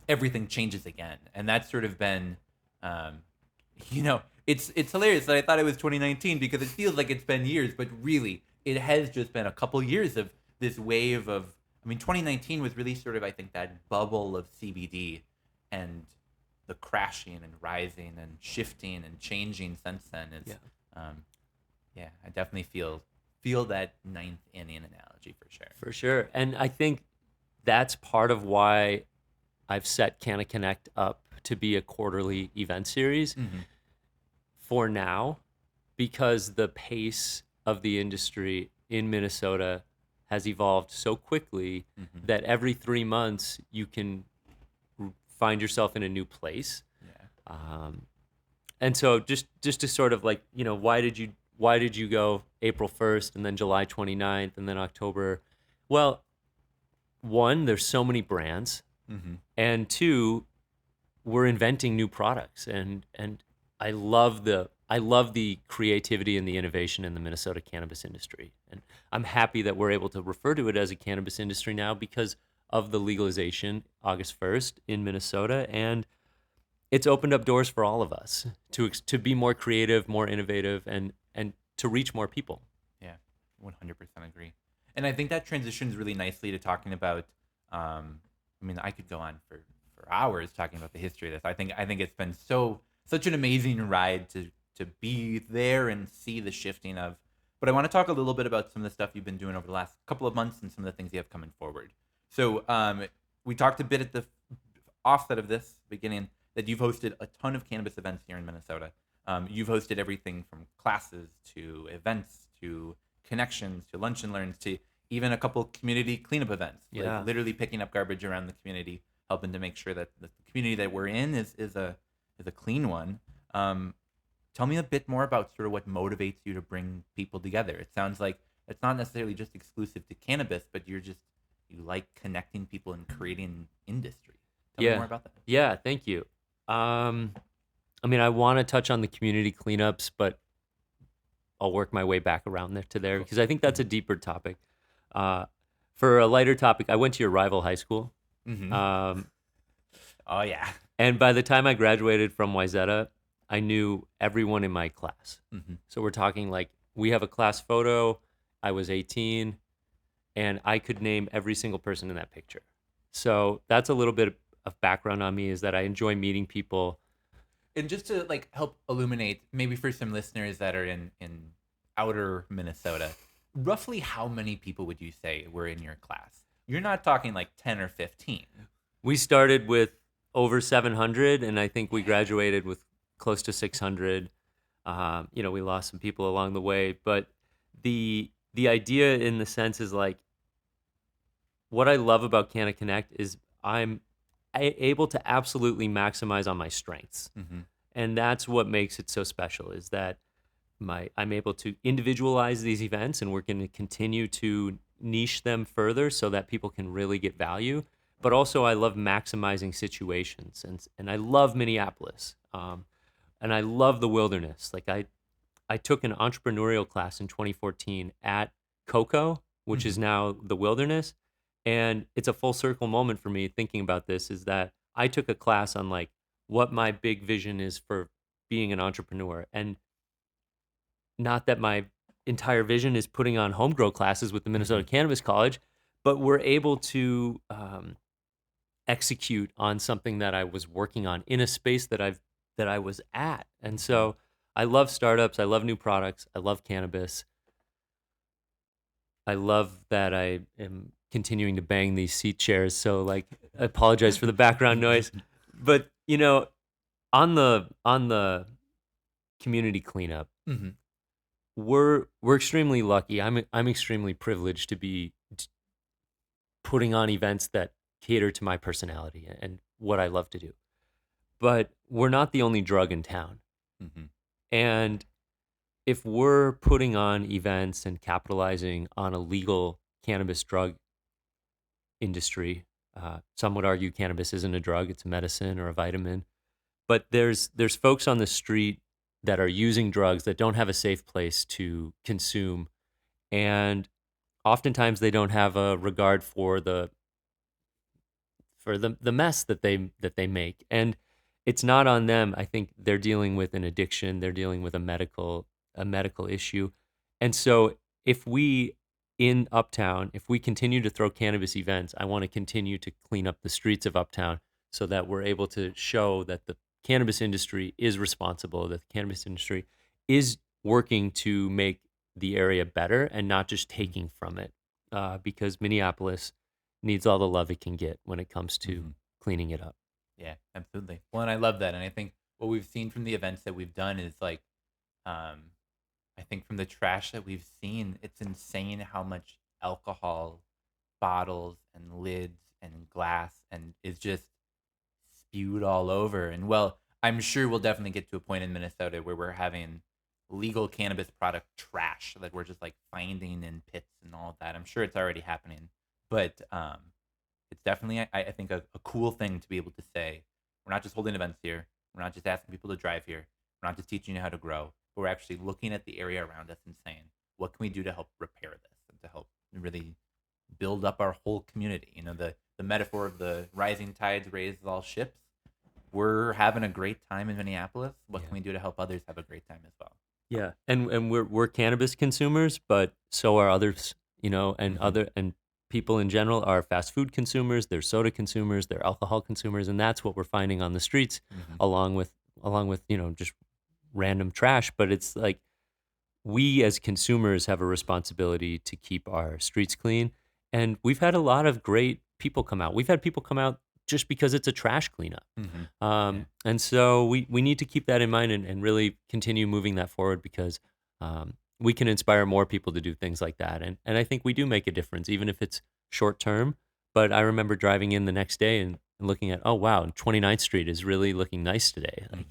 everything changes again. And that's sort of been, it's hilarious that I thought it was 2019 because it feels like it's been years, but really it has just been a couple years of this wave of, 2019 was really sort of, I think, that bubble of CBD and the crashing and rising and shifting and changing since then is, I definitely feel that ninth inning analogy for sure. For sure. And I think that's part of why I've set CannaConnect up to be a quarterly event series for now, because the pace of the industry in Minnesota has evolved so quickly that every 3 months you can find yourself in a new place. And so just to sort of like, why did you go April 1st and then July 29th and then October? Well, one, there's so many brands. And two, we're inventing new products, and I love the creativity and the innovation in the Minnesota cannabis industry. And I'm happy that we're able to refer to it as a cannabis industry now because of the legalization August 1st in Minnesota, and it's opened up doors for all of us to be more creative, more innovative, and to reach more people. Yeah, 100% agree. And I think that transitions really nicely to talking about. I could go on for hours talking about the history of this. I think it's been such an amazing ride to be there and see the shifting of. But I want to talk a little bit about some of the stuff you've been doing over the last couple of months and some of the things you have coming forward. So we talked a bit at the offset of this beginning that you've hosted a ton of cannabis events here in Minnesota. You've hosted everything from classes to events to connections to lunch and learns to even a couple community cleanup events. Like literally picking up garbage around the community, helping to make sure that the community that we're in is a clean one. tell me a bit more about sort of what motivates you to bring people together. It sounds like it's not necessarily just exclusive to cannabis, but you like connecting people and creating industry. Tell me Yeah. more about that. Yeah. Thank you. I mean, I want to touch on the community cleanups, but I'll work my way back around there to there because I think that's a deeper topic. Uh, for a lighter topic, I went to your rival high school. Mm-hmm. Um, Oh yeah. and by the time I graduated from Wyzetta, I knew everyone in my class. Mm-hmm. So we're talking like we have a class photo. I was 18 and I could name every single person in that picture. So that's a little bit of background on me is that I enjoy meeting people. And just to like help illuminate, maybe for some listeners that are in outer Minnesota, roughly how many people would you say were in your class? You're not talking like 10 or 15. We started with over 700 and I think we graduated with close to 600. We lost some people along the way, but the idea in the sense is like what I love about Canna Connect is I'm able to absolutely maximize on my strengths. Mm-hmm. And that's what makes it so special is that I'm able to individualize these events and we're going to continue to niche them further so that people can really get value. But also I love maximizing situations and I love Minneapolis. And I love the wilderness. Like I took an entrepreneurial class in 2014 at Cocoa, which is now the wilderness. And it's a full circle moment for me thinking about this is that I took a class on like what my big vision is for being an entrepreneur. And not that my entire vision is putting on home grow classes with the Minnesota Cannabis College, but we're able to execute on something that I was working on in a space that I was at. And so I love startups. I love new products. I love cannabis. I love that I am continuing to bang these seat chairs. So like, I apologize for the background noise, but on the community cleanup, Mm-hmm. we're extremely lucky. I'm extremely privileged to be putting on events that cater to my personality and what I love to do. But we're not the only drug in town. Mm-hmm. And if we're putting on events and capitalizing on a legal cannabis drug industry, some would argue cannabis isn't a drug, it's a medicine or a vitamin. But there's folks on the street that are using drugs that don't have a safe place to consume. And oftentimes they don't have a regard for the mess that they make. And it's not on them. I think they're dealing with an addiction, they're dealing with a medical issue. And so if we in Uptown, if we continue to throw cannabis events, I want to continue to clean up the streets of Uptown so that we're able to show that the cannabis industry is responsible, that the cannabis industry is working to make the area better and not just taking from it. Because Minneapolis needs all the love it can get when it comes to cleaning it up. Yeah, absolutely. Well, and I love that. And I think what we've seen from the events that we've done is like, I think from the trash that we've seen, it's insane how much alcohol bottles and lids and glass and is just spewed all over. And well, I'm sure we'll definitely get to a point in Minnesota where we're having legal cannabis product trash that we're just like finding in pits and all of that. I'm sure it's already happening, but it's definitely I think a cool thing to be able to say we're not just holding events here, we're not just asking people to drive here, we're not just teaching you how to grow, but we're actually looking at the area around us and saying what can we do to help repair this and to help really build up our whole community. The metaphor of the rising tides raises all ships. We're having a great time in Minneapolis. What can we do to help others have a great time as well? Yeah, and we're cannabis consumers, but so are others, and people in general are fast food consumers, they're soda consumers, they're alcohol consumers, and that's what we're finding on the streets, along with just random trash. But it's like we as consumers have a responsibility to keep our streets clean, and we've had a lot of great people come out. We've had people come out just because it's a trash cleanup. And so we need to keep that in mind and really continue moving that forward because we can inspire more people to do things like that. And I think we do make a difference, even if it's short term. But I remember driving in the next day and looking at, oh, wow, 29th Street is really looking nice today. Like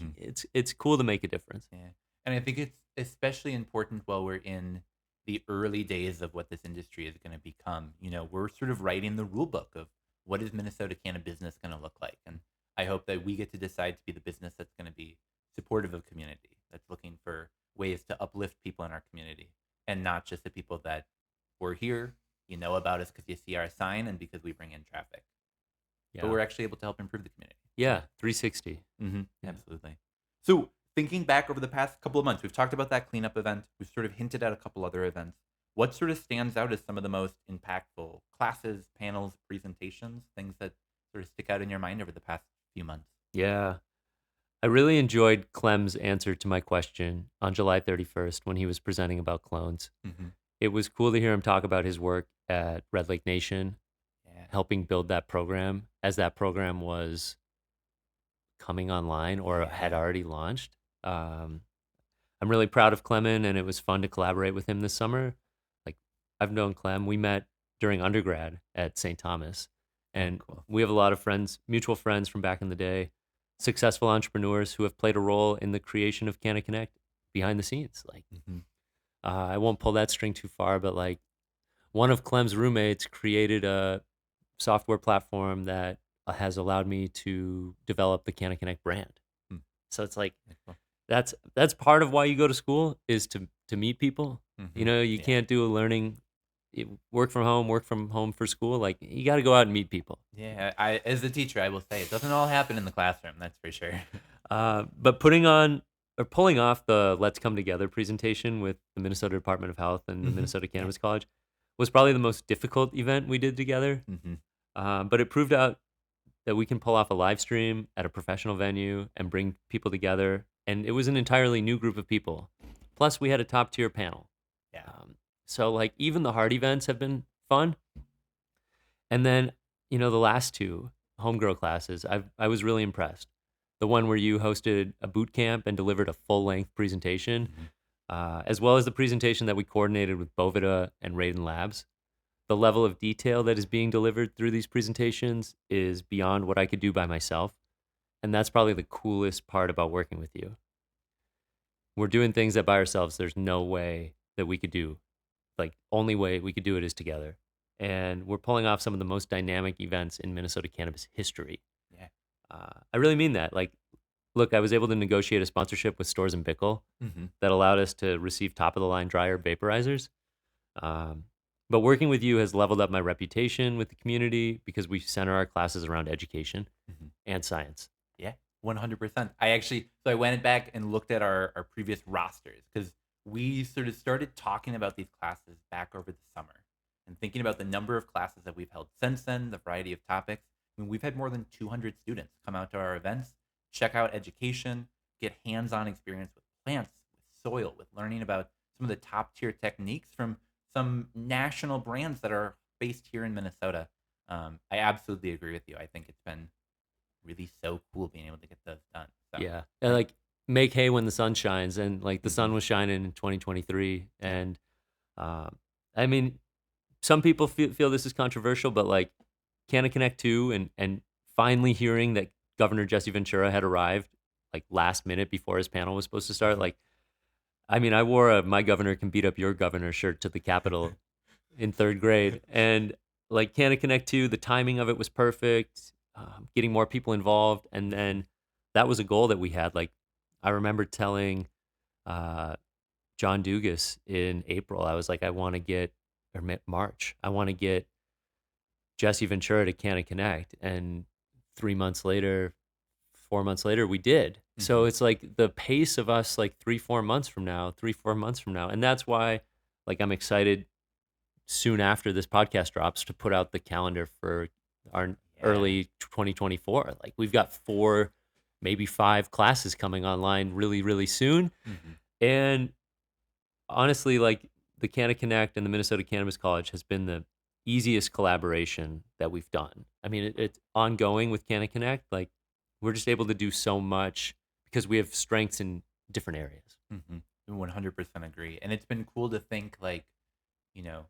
it's cool to make a difference. Yeah. And I think it's especially important while we're in the early days of what this industry is going to become. We're sort of writing the rule book of what is Minnesota Canna business going to look like. And I hope that we get to decide to be the business that's going to be supportive of community, that's looking for ways to uplift people in our community and not just the people that were here, about us because you see our sign and because we bring in traffic. But Yeah. we're actually able to help improve the community. Yeah, 360. Mm-hmm. Absolutely. So thinking back over the past couple of months, we've talked about that cleanup event. We've sort of hinted at a couple other events. What sort of stands out as some of the most impactful classes, panels, presentations, things that sort of stick out in your mind over the past few months? Yeah. I really enjoyed Clem's answer to my question on July 31st when he was presenting about clones. Mm-hmm. It was cool to hear him talk about his work at Red Lake Nation, Yeah. helping build that program as that program was coming online or had already launched. I'm really proud of Clement, and it was fun to collaborate with him this summer. Like, I've known Clem. We met during undergrad at St. Thomas, and Cool. we have a lot of friends, mutual friends from back in the day, successful entrepreneurs who have played a role in the creation of CannaConnect behind the scenes. Like, Mm-hmm. I won't pull that string too far, but like one of Clem's roommates created a software platform that has allowed me to develop the CannaConnect brand. Hmm. So it's like Cool. that's part of why you go to school is to meet people. Mm-hmm. You can't do a learning work from home for school. Like you got to go out and meet people. Yeah, I as a teacher, I will say it doesn't all happen in the classroom. That's for sure. But putting on or pulling off the Let's Come Together presentation with the Minnesota Department of Health and the Mhm. Minnesota Cannabis College was probably the most difficult event we did together. Mm-hmm. But it proved out that we can pull off a live stream at a professional venue and bring people together. And it was an entirely new group of people. Plus, we had a top tier panel. Yeah. So, like, even the hard events have been fun. And then, the last two homegrown classes, I was really impressed. The one where you hosted a boot camp and delivered a full length presentation, as well as the presentation that we coordinated with Bovida and Raiden Labs. The level of detail that is being delivered through these presentations is beyond what I could do by myself. And that's probably the coolest part about working with you. We're doing things that by ourselves, there's no way that we could do. Like, only way we could do it is together. And we're pulling off some of the most dynamic events in Minnesota cannabis history. Yeah. I really mean that. Like, look, I was able to negotiate a sponsorship with Stores and Bickle Mm-hmm. that allowed us to receive top of the line dryer vaporizers. But working with you has leveled up my reputation with the community because we center our classes around education Mm-hmm. and science. Yeah, 100%. So I went back and looked at our previous rosters because we sort of started talking about these classes back over the summer and thinking about the number of classes that we've held since then, the variety of topics. I mean, we've had more than 200 students come out to our events, check out education, get hands-on experience with plants, with soil, with learning about some of the top tier techniques from some national brands that are based here in Minnesota. I absolutely agree with you. I think it's been really so cool being able to get those done. So, Yeah. And like make hay when the sun shines. And like the sun Mhm. was shining in 2023. And I mean, some people feel this is controversial, but like CannaConnect 2 and finally hearing that Governor Jesse Ventura had arrived like last minute before his panel was supposed to start. Like, I mean, I wore a "My Governor Can Beat Up Your Governor" shirt to the Capitol in third grade, and like CannaConnect 2, the timing of it was perfect. Getting more people involved, and then that was a goal that we had. Like, I remember telling uh, John Dugas in April, I was like, I want to get or March, I want to get Jesse Ventura to CannaConnect, and 3 months later, 4 months later, we did. So Mhm. it's like the pace of us, like 3-4 months from now, 3-4 months from now, and that's why, like, I'm excited soon after this podcast drops to put out the calendar for our Yeah. early 2024. Like, we've got 4, maybe 5 classes coming online really, really soon, Mhm. and honestly, like the CannaConnect and the Minnesota Cannabis College has been the easiest collaboration that we've done. I mean, it's ongoing with CannaConnect. Like, we're just able to do so much because we have strengths in different areas. Mhm. 100% agree. And it's been cool to think like, you know,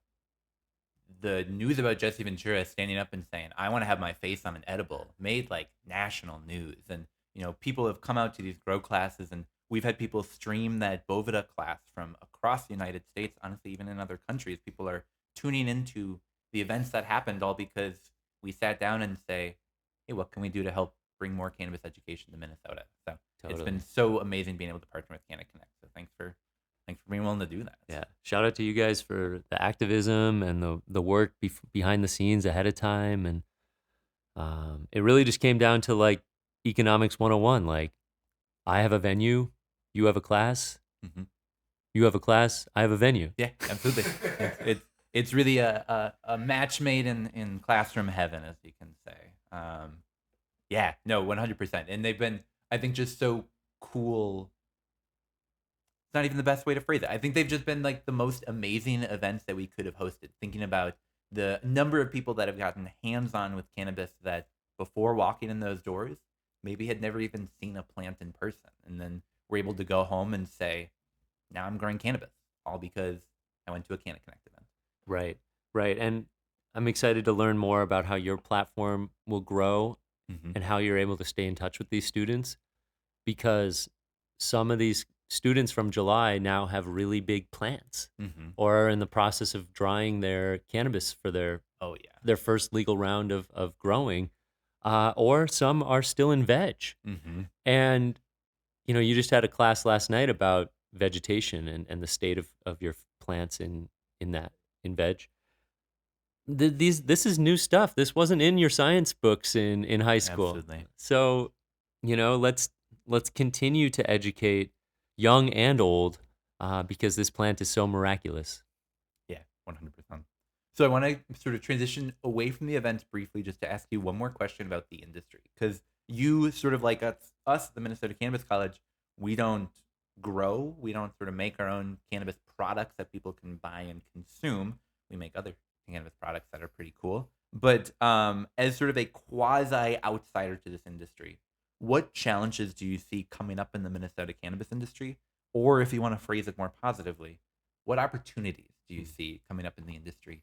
the news about Jesse Ventura standing up and saying, "I want to have my face on an edible," made like national news. And people have come out to these grow classes, and We've had people stream that Bovida class from across the United States, honestly, even in other countries. People are tuning into the events that happened all because we sat down and say, hey, what can we do to help bring more cannabis education to Minnesota? So it's been Totally. so amazing being able to partner with CannaConnect. So thanks for being willing to do that. Yeah. Shout out to you guys for the activism and the work behind the scenes ahead of time. And it really just came down to like economics 101. Like, I have a venue, you have a class, hmm you have a class, I have a venue. Yeah, absolutely. It's really a match made in classroom heaven, as you can say. Yeah, no, 100%. And they've been, I think, just so cool. It's not even the best way to phrase it. I think they've just been like the most amazing events that we could have hosted. Thinking about the number of people that have gotten hands on with cannabis that before walking in those doors maybe had never even seen a plant in person. And then were able to go home and say, now I'm growing cannabis, all because I went to a CannaConnect event. Right. Right. And I'm excited to learn more about how your platform will grow Mm-hmm. and how you're able to stay in touch with these students, because some of these students from July now have really big plants Mm-hmm. or are in the process of drying their cannabis for Oh yeah. their first legal round of growing, or some are still in veg. Mm-hmm. And, you just had a class last night about vegetation and the state of your plants in veg. This is new stuff. This wasn't in your science books in high school. Absolutely. So, let's continue to educate young and old, because this plant is so miraculous. Yeah, 100%. So I want to sort of transition away from the events briefly just to ask you one more question about the industry. Because you sort of like us, the Minnesota Cannabis College, we don't grow, we don't sort of make our own cannabis products that people can buy and consume. We make other cannabis products that are pretty cool. But as sort of a quasi outsider to this industry, what challenges do you see coming up in the Minnesota cannabis industry? Or if you want to phrase it more positively, what opportunities do you see coming up in the industry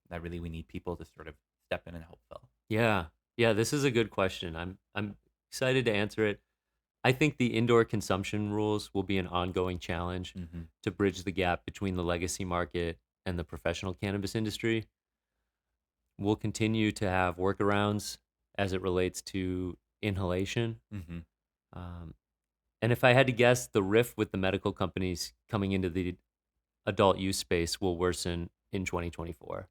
that really we need people to sort of step in and help fill? Yeah. Yeah, this is a good question. I'm excited to answer it. I think the indoor consumption rules will be an ongoing challenge Mm-hmm. to bridge the gap between the legacy market and the professional cannabis industry. We'll continue to have workarounds as it relates to inhalation. Mm-hmm. Um, and if I had to guess, the rift with the medical companies coming into the adult use space will worsen in 2024.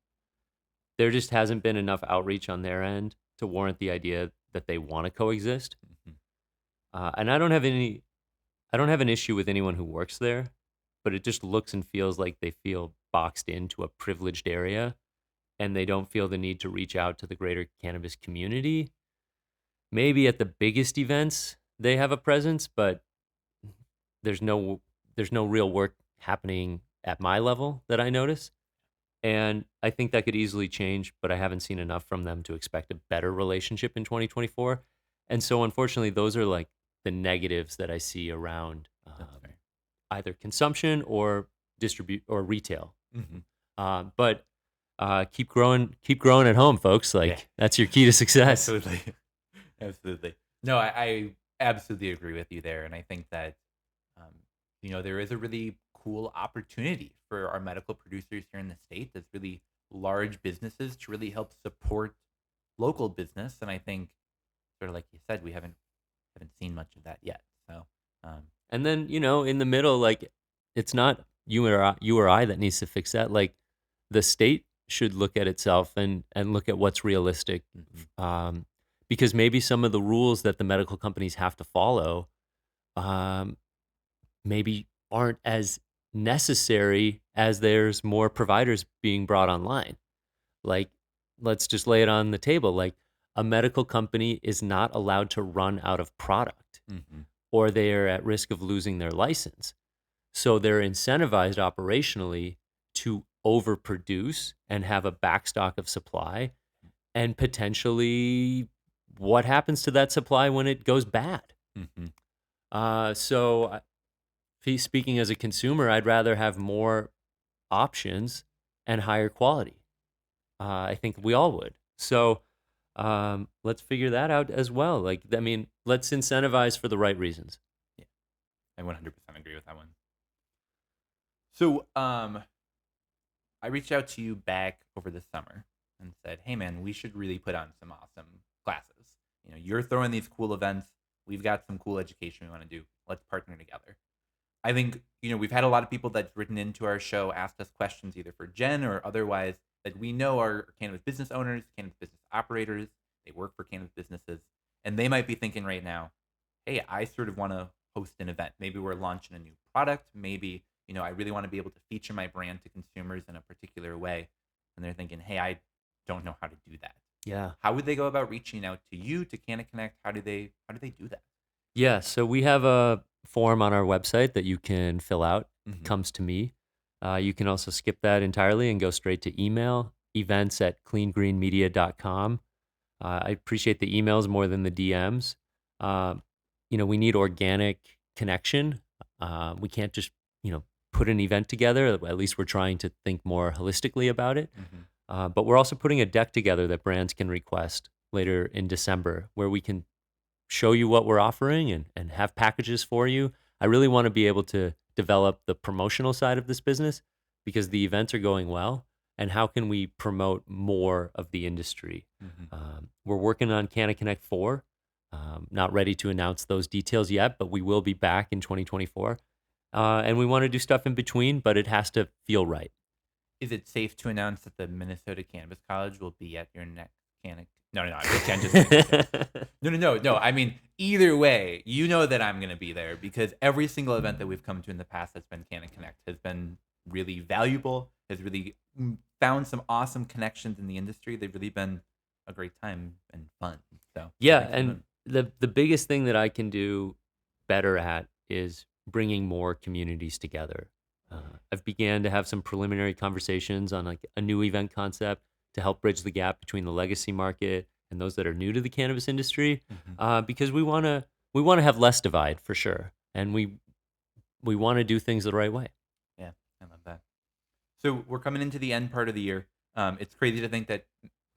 There just hasn't been enough outreach on their end to warrant the idea that they want to coexist. Mm-hmm. And I don't have an issue with anyone who works there, but it just looks and feels like they feel boxed into a privileged area and they don't feel the need to reach out to the greater cannabis community. Maybe at the biggest events they have a presence, but there's no there's no real work happening at my level that I notice. And I think that could easily change, but I haven't seen enough from them to expect a better relationship in 2024. And so unfortunately, those are like the negatives that I see around That's fair. either consumption or distribute or retail. Mm-hmm. But keep growing at home, folks. Like Yeah. that's your key to success. Absolutely. Absolutely. No, I absolutely agree with you there. And I think that, um, there is a really cool opportunity for our medical producers here in the state as really large businesses to really help support local business. And I think, sort of like you said, we haven't seen much of that yet. So, um, And then, in the middle, like it's not you or I that needs to fix that. Like the state should look at itself and look at what's realistic. mhm. Because maybe some of the rules that the medical companies have to follow, um, maybe aren't as necessary as there's more providers being brought online. Like, let's just lay it on the table. Like, a medical company is not allowed to run out of product, Mhm. or they are at risk of losing their license. So they're incentivized operationally to overproduce and have a backstock of supply, and potentially what happens to that supply when it goes bad. Mhm. Speaking as a consumer, I'd rather have more options and higher quality. I think we all would. So let's figure that out as well. Like, I mean, let's incentivize for the right reasons. Yeah. I 100% agree with that one. So, I reached out to you back over the summer and said, "Hey, man, we should really put on some awesome classes. You're throwing these cool events. We've got some cool education we want to do. Let's partner together." I think, we've had a lot of people that's written into our show, asked us questions either for Jen or otherwise that we know are cannabis business owners, cannabis business operators. They work for cannabis businesses. And they might be thinking right now, hey, I sort of want to host an event. Maybe we're launching a new product. Maybe, I really want to be able to feature my brand to consumers in a particular way. And they're thinking, hey, I don't know how to do that. Yeah. How would they go about reaching out to you, to CannaConnect? How do they do that? Yeah, so we have a form on our website that you can fill out. It Mhm. comes to me. You can also skip that entirely and go straight to email, events@cleangreenmedia.com. I appreciate the emails more than the DMs. Um, we need organic connection. We can't just, put an event together. At least we're trying to think more holistically about it. Mhm. But we're also putting a deck together that brands can request later in December where we can show you what we're offering and have packages for you. I really want to be able to develop the promotional side of this business because the events are going well. And how can we promote more of the industry? Mhm. We're working on CannaConnect 4. Not ready to announce those details yet, but we will be back in 2024. And we want to do stuff in between, but it has to feel right. Is it safe to announce that the Minnesota Cannabis College will be at your next Canna? No, I'm just kidding. No. I mean, either way, that I'm going to be there because every single event that we've come to in the past that's been CannaConnect has been really valuable, has really found some awesome connections in the industry. They've really been a great time and fun. So Yeah, thanks for and the biggest thing that I can do better at is bringing more communities together. I've began to have some preliminary conversations on like a new event concept to help bridge the gap between the legacy market and those that are new to the cannabis industry, Mhm. because we want to have less divide for sure, and we want to do things the right way. Yeah, I love that. So we're coming into the end part of the year. It's crazy to think that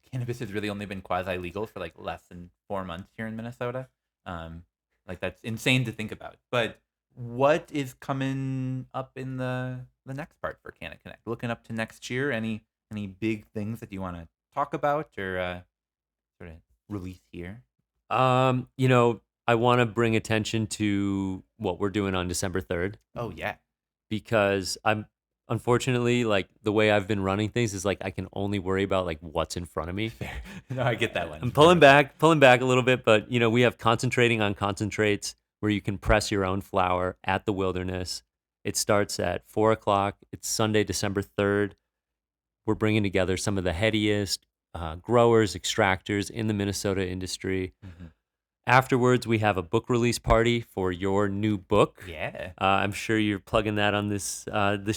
cannabis has really only been quasi legal for like less than 4 months here in Minnesota. Um, like that's insane to think about. But what is coming up in the next part for CannaConnect? Looking up to next year, any big things that you want to talk about or sort of release here? I want to bring attention to what we're doing on December 3rd. Oh yeah, Because I'm unfortunately like the way I've been running things is like I can only worry about like what's in front of me. fair. No, I get that one. I'm pulling back a little bit, but we have concentrating on concentrates where you can press your own flower at the wilderness. It starts at 4 o'clock. It's Sunday, December 3rd. We're bringing together some of the headiest growers, extractors in the Minnesota industry. Mhm. Afterwards, we have a book release party for your new book. Yeah. I'm sure you're plugging that on this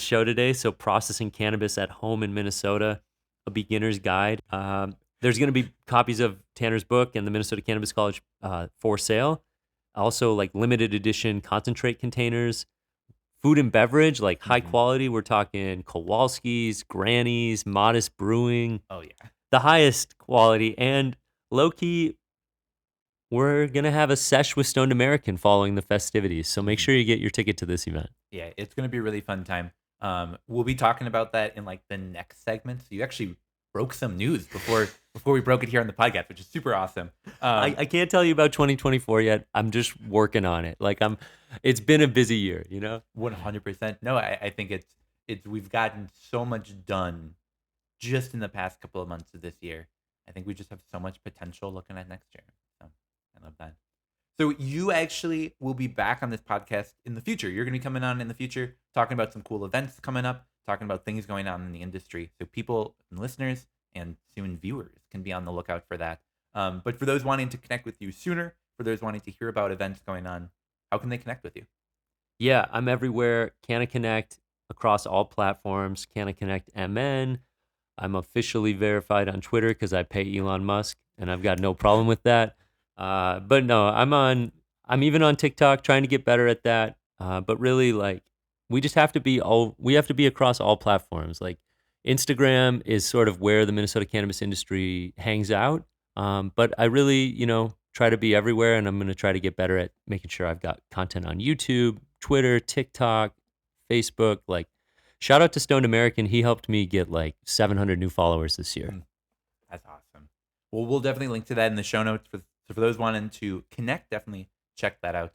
show today. So, processing cannabis at home in Minnesota, a beginner's guide. There's going to be copies of Tanner's book and the Minnesota Cannabis College for sale. Also, like limited edition concentrate containers, food and beverage, like high Mhm. quality. We're talking Kowalski's, Granny's, Modest Brewing, Oh yeah. the highest quality, and low key. We're going to have a sesh with Stoned American following the festivities. So make Mhm. sure you get your ticket to this event. Yeah, it's gonna be a really fun time. We'll be talking about that in like the next segment. So you actually broke some news before we broke it here on the podcast, which is super awesome. I can't tell you about 2024 yet. I'm just working on it. It's been a busy year. 100%. No, I think it's we've gotten so much done just in the past couple of months of this year. I think we just have so much potential looking at next year. So I love that. So you actually will be back on this podcast in the future. You're going to be coming on in the future, talking about some cool events coming up, talking about things going on in the industry. So people and listeners and soon viewers can be on the lookout for that. But for those wanting to connect with you sooner, for those wanting to hear about events going on, how can they connect with you? Yeah, I'm everywhere. CannaConnect across all platforms. CannaConnect MN. I'm officially verified on Twitter because I pay Elon Musk, and I've got no problem with that. But no, I'm even on TikTok, trying to get better at that. But really, like, we just have to be we have to be across all platforms. Like, Instagram is sort of where the Minnesota cannabis industry hangs out. But I really, try to be everywhere, and I'm going to try to get better at making sure I've got content on YouTube, Twitter, TikTok, Facebook. Like, shout out to Stoned American. He helped me get like 700 new followers this year. That's awesome. Well, we'll definitely link to that in the show notes. So for those wanting to connect, definitely check that out.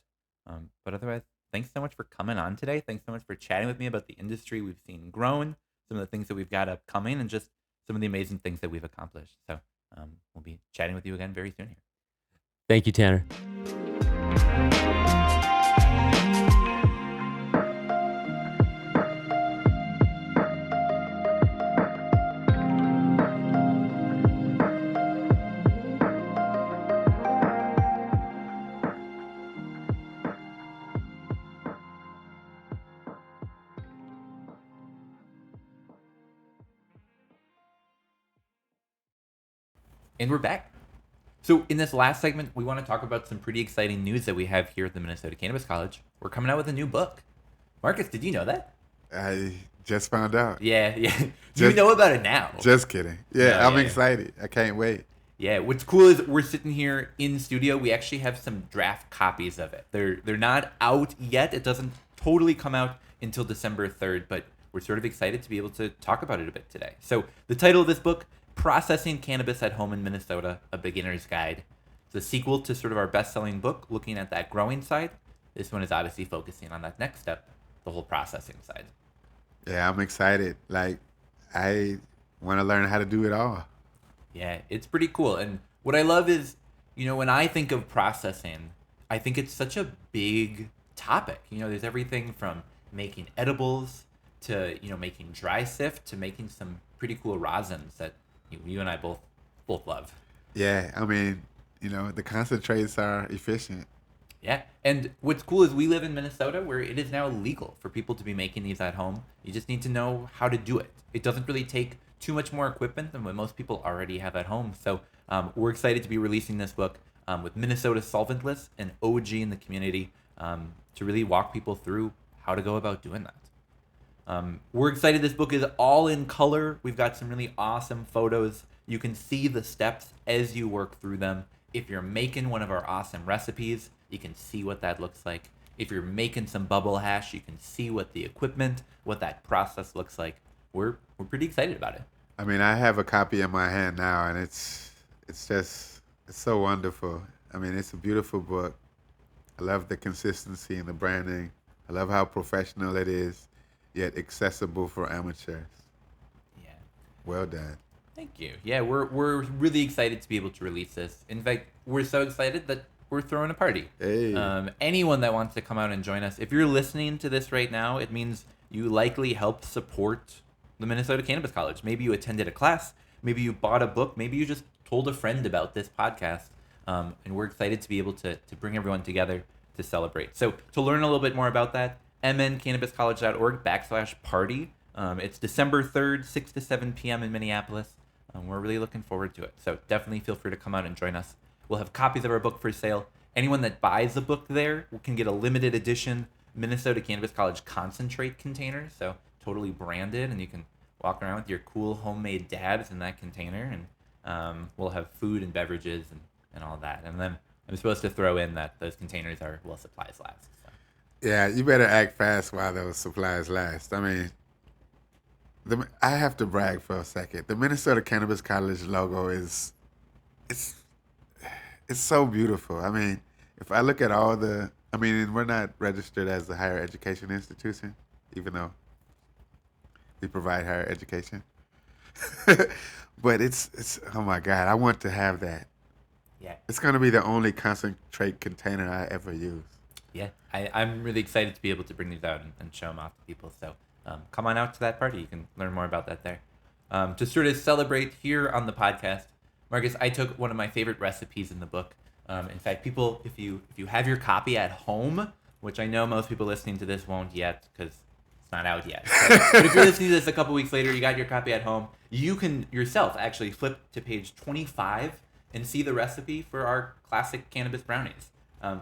But otherwise, thanks so much for coming on today. Thanks so much for chatting with me about the industry we've seen grown, some of the things that we've got upcoming, and just some of the amazing things that we've accomplished. So we'll be chatting with you again very soon here. Thank you, Tanner. And we're back. So in this last segment, we want to talk about some pretty exciting news that we have here at the Minnesota Cannabis College. We're coming out with a new book. Marcus, did you know that? I just found out. Yeah. You know about it now. Just kidding. Yeah, No, I'm yeah. excited. I can't wait. Yeah, what's cool is we're sitting here in studio. We actually have some draft copies of it. They're not out yet. It doesn't totally come out until December 3rd, but we're sort of excited to be able to talk about it a bit today. So the title of this book, Processing Cannabis at Home in Minnesota, A Beginner's Guide. It's a sequel to sort of our best-selling book, looking at that growing side. This one is obviously focusing on that next step, the whole processing side. Yeah, I'm excited. Like, I want to learn how to do it all. Yeah, it's pretty cool. And what I love is, when I think of processing, I think it's such a big topic. There's everything from making edibles to, making dry sift to making some pretty cool rosins that you and I both love. Yeah, I mean, the concentrates are efficient. Yeah, and what's cool is we live in Minnesota where it is now legal for people to be making these at home. You just need to know how to do it. It doesn't really take too much more equipment than what most people already have at home. So we're excited to be releasing this book with Minnesota Solventless, an OG in the community, to really walk people through how to go about doing that. We're excited. This book is all in color. We've got some really awesome photos. You can see the steps as you work through them. If you're making one of our awesome recipes, you can see what that looks like. If you're making some bubble hash, you can see what the equipment, what that process looks like. We're pretty excited about it. I mean, I have a copy in my hand now, and it's so wonderful. I mean, it's a beautiful book. I love the consistency and the branding. I love how professional it is, yet accessible for amateurs. Yeah. Well done. Thank you. Yeah, we're really excited to be able to release this. In fact, we're so excited that we're throwing a party. Hey. Anyone that wants to come out and join us, if you're listening to this right now, it means you likely helped support the Minnesota Cannabis College. Maybe you attended a class, maybe you bought a book, maybe you just told a friend about this podcast. And we're excited to be able to bring everyone together to celebrate. So to learn a little bit more about that, mncannabiscollege.org/party. It's December 3rd, 6 to 7 p.m. in Minneapolis. We're really looking forward to it. So definitely feel free to come out and join us. We'll have copies of our book for sale. Anyone that buys the book there can get a limited edition Minnesota Cannabis College concentrate container. So totally branded, and you can walk around with your cool homemade dabs in that container. And we'll have food and beverages and all that. And then I'm supposed to throw in that those containers are while supplies last. So. Yeah, you better act fast while those supplies last. I mean, I have to brag for a second. The Minnesota Cannabis College logo it's so beautiful. I mean, if I look at we're not registered as a higher education institution, even though we provide higher education. But it's oh my God, I want to have that. Yeah. It's going to be the only concentrate container I ever use. Yeah, I'm really excited to be able to bring these out and show them off to people. So come on out to that party. You can learn more about that there. To sort of celebrate here on the podcast, Marcus, I took one of my favorite recipes in the book. In fact, people, if you have your copy at home, which I know most people listening to this won't yet because it's not out yet. But if you're listening to this a couple weeks later, you got your copy at home, you can yourself actually flip to page 25 and see the recipe for our classic cannabis brownies.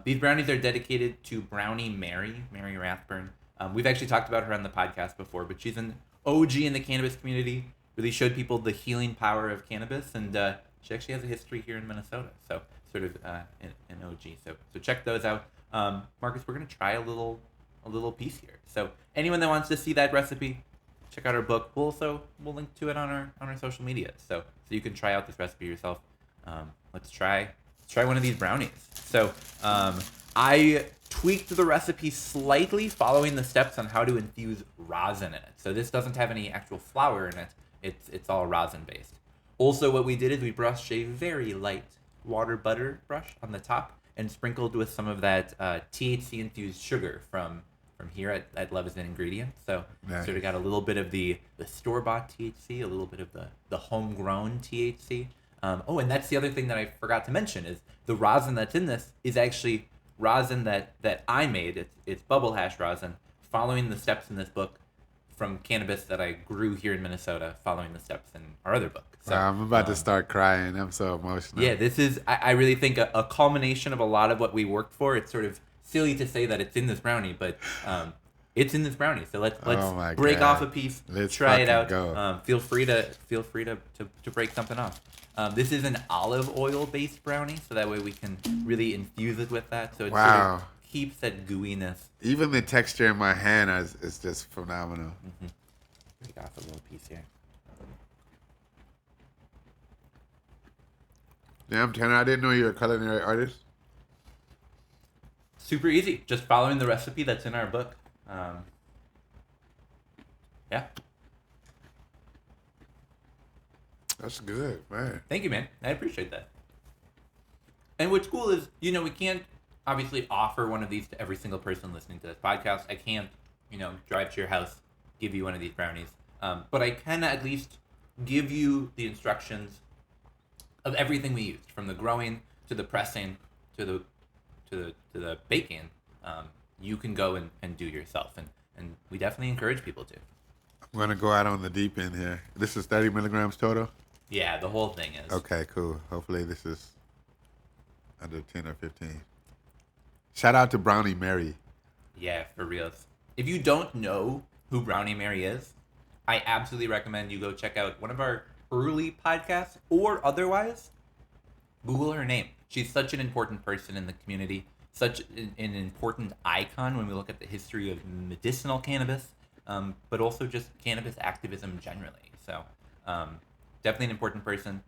These brownies are dedicated to Brownie Mary Rathburn. We've actually talked about her on the podcast before, but she's an OG in the cannabis community, really showed people the healing power of cannabis, and she actually has a history here in Minnesota, so sort of an OG. So check those out. Marcus, we're going to try a little a little piece here. So anyone that wants to see that recipe, check out our book. We'll link to it on our social media, so you can try out this recipe yourself. Let's try one of these brownies. So I tweaked the recipe slightly following the steps on how to infuse rosin in it. So this doesn't have any actual flour in it. It's all rosin based. Also, what we did is we brushed a very light water butter brush on the top and sprinkled with some of that THC infused sugar from here at Love is an Ingredient. So nice. Sort of got a little bit of the store-bought THC, a little bit of the homegrown THC. And that's the other thing that I forgot to mention is the rosin that's in this is actually rosin that I made. It's bubble hash rosin, following the steps in this book from cannabis that I grew here in Minnesota, following the steps in our other book. So, wow, I'm about to start crying. I'm so emotional. Yeah, this is, I really think, a culmination of a lot of what we worked for. It's sort of silly to say that it's in this brownie, but it's in this brownie. So let's break off a piece, try it out. Go. Feel free to break something off. This is an olive oil based brownie, so that way we can really infuse it with that. So it sort of keeps that gooiness. Even the texture in my hand is just phenomenal. Mm-hmm. Break off a little piece here. Damn, Tanner, I didn't know you were a culinary artist. Super easy. Just following the recipe that's in our book. Yeah. That's good, man. Thank you, man. I appreciate that. And what's cool is, we can't obviously offer one of these to every single person listening to this podcast. I can't, drive to your house, give you one of these brownies. But I can at least give you the instructions of everything we used, from the growing to the pressing to the baking. You can go and do yourself, and we definitely encourage people to. I'm gonna go out on the deep end here. This is 30 milligrams total. Yeah, the whole thing is. Okay, cool. Hopefully this is under 10 or 15. Shout out to Brownie Mary. Yeah, for reals. If you don't know who Brownie Mary is, I absolutely recommend you go check out one of our early podcasts, or otherwise, Google her name. She's such an important person in the community, such an important icon when we look at the history of medicinal cannabis, but also just cannabis activism generally. So definitely an important person,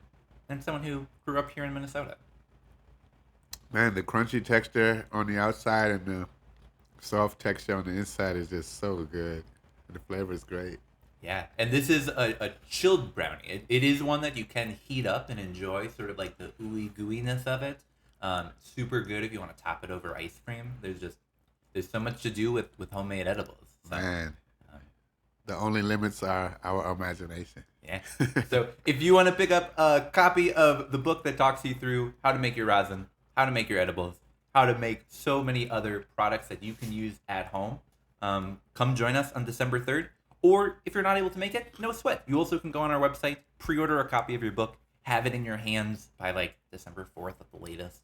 and someone who grew up here in Minnesota. Man, the crunchy texture on the outside and the soft texture on the inside is just so good. And the flavor is great. Yeah, and this is a chilled brownie. It is one that you can heat up and enjoy, sort of like the ooey gooiness of it. Super good if you want to top it over ice cream. There's so much to do with homemade edibles. So, man, the only limits are our imagination. Yeah. So if you want to pick up a copy of the book that talks you through how to make your rosin, how to make your edibles, how to make so many other products that you can use at home, come join us on December 3rd. Or if you're not able to make it, no sweat. You also can go on our website, pre-order a copy of your book, have it in your hands by December 4th at the latest.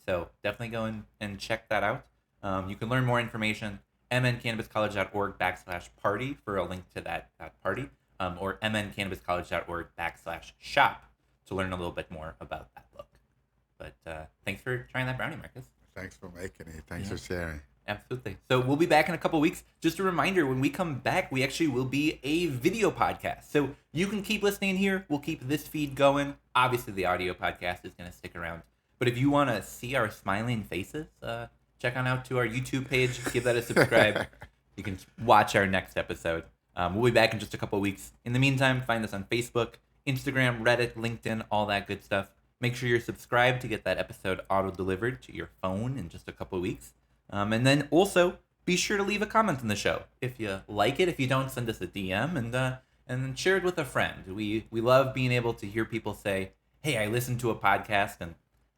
So definitely go and check that out. You can learn more information, mncannabiscollege.org/party for a link to that party, or mncannabiscollege.org/shop to learn a little bit more about that book. But thanks for trying that brownie, Marcus. Thanks for making it. Thanks for sharing. Absolutely. So we'll be back in a couple weeks. Just a reminder, when we come back, we actually will be a video podcast. So you can keep listening here. We'll keep this feed going. Obviously, the audio podcast is going to stick around. But if you want to see our smiling faces, check on out to our YouTube page. Give that a subscribe. You can watch our next episode. We'll be back in just a couple weeks. In the meantime, find us on Facebook, Instagram, Reddit, LinkedIn, all that good stuff. Make sure you're subscribed to get that episode auto-delivered to your phone in just a couple weeks. And then also be sure to leave a comment on the show if you like it. If you don't, send us a DM and share it with a friend. We love being able to hear people say, "Hey, I listened to a podcast and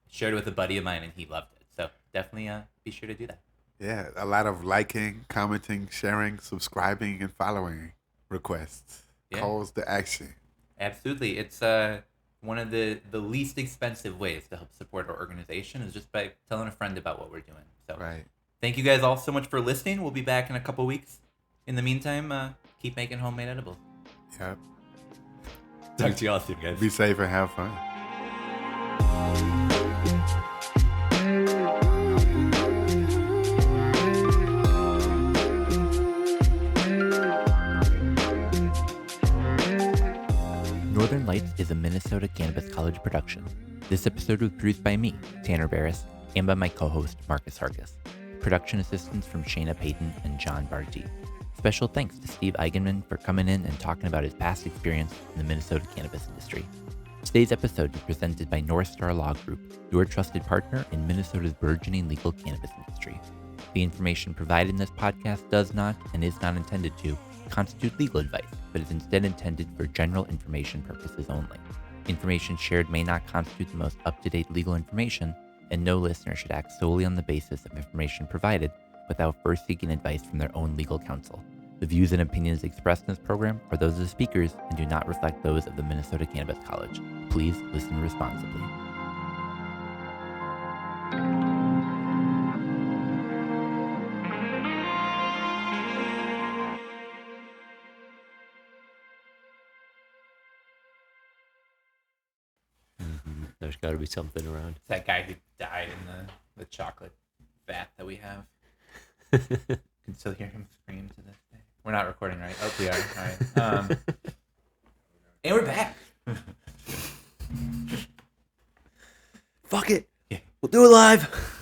shared it with a buddy of mine and he loved it." So definitely be sure to do that. Yeah, a lot of liking, commenting, sharing, subscribing, and following requests. Yeah. Calls to action. Absolutely, it's one of the least expensive ways to help support our organization is just by telling a friend about what we're doing. So. Right. Thank you guys all so much for listening. We'll be back in a couple weeks. In the meantime, keep making homemade edibles. Yep. Talk to you all soon, guys. Be safe and have fun. Spotlights is a Minnesota Cannabis College production. This episode was produced by me, Tanner Barris, and by my co-host, Marcus Harkis. Production assistance from Shayna Payton and John Barty. Special thanks to Steve Eigenmann for coming in and talking about his past experience in the Minnesota cannabis industry. Today's episode is presented by North Star Law Group, your trusted partner in Minnesota's burgeoning legal cannabis industry. The information provided in this podcast does not, and is not intended to, constitute legal advice, but is instead intended for general information purposes only. Information shared may not constitute the most up-to-date legal information, and no listener should act solely on the basis of information provided without first seeking advice from their own legal counsel. The views and opinions expressed in this program are those of the speakers and do not reflect those of the Minnesota Cannabis College. Please listen responsibly. There's got to be something around. It's that guy who died in the chocolate vat that we have. You can still hear him scream to this day. We're not recording, right? Oh, we are. All right. And we're back. Fuck it. Yeah. We'll do it live.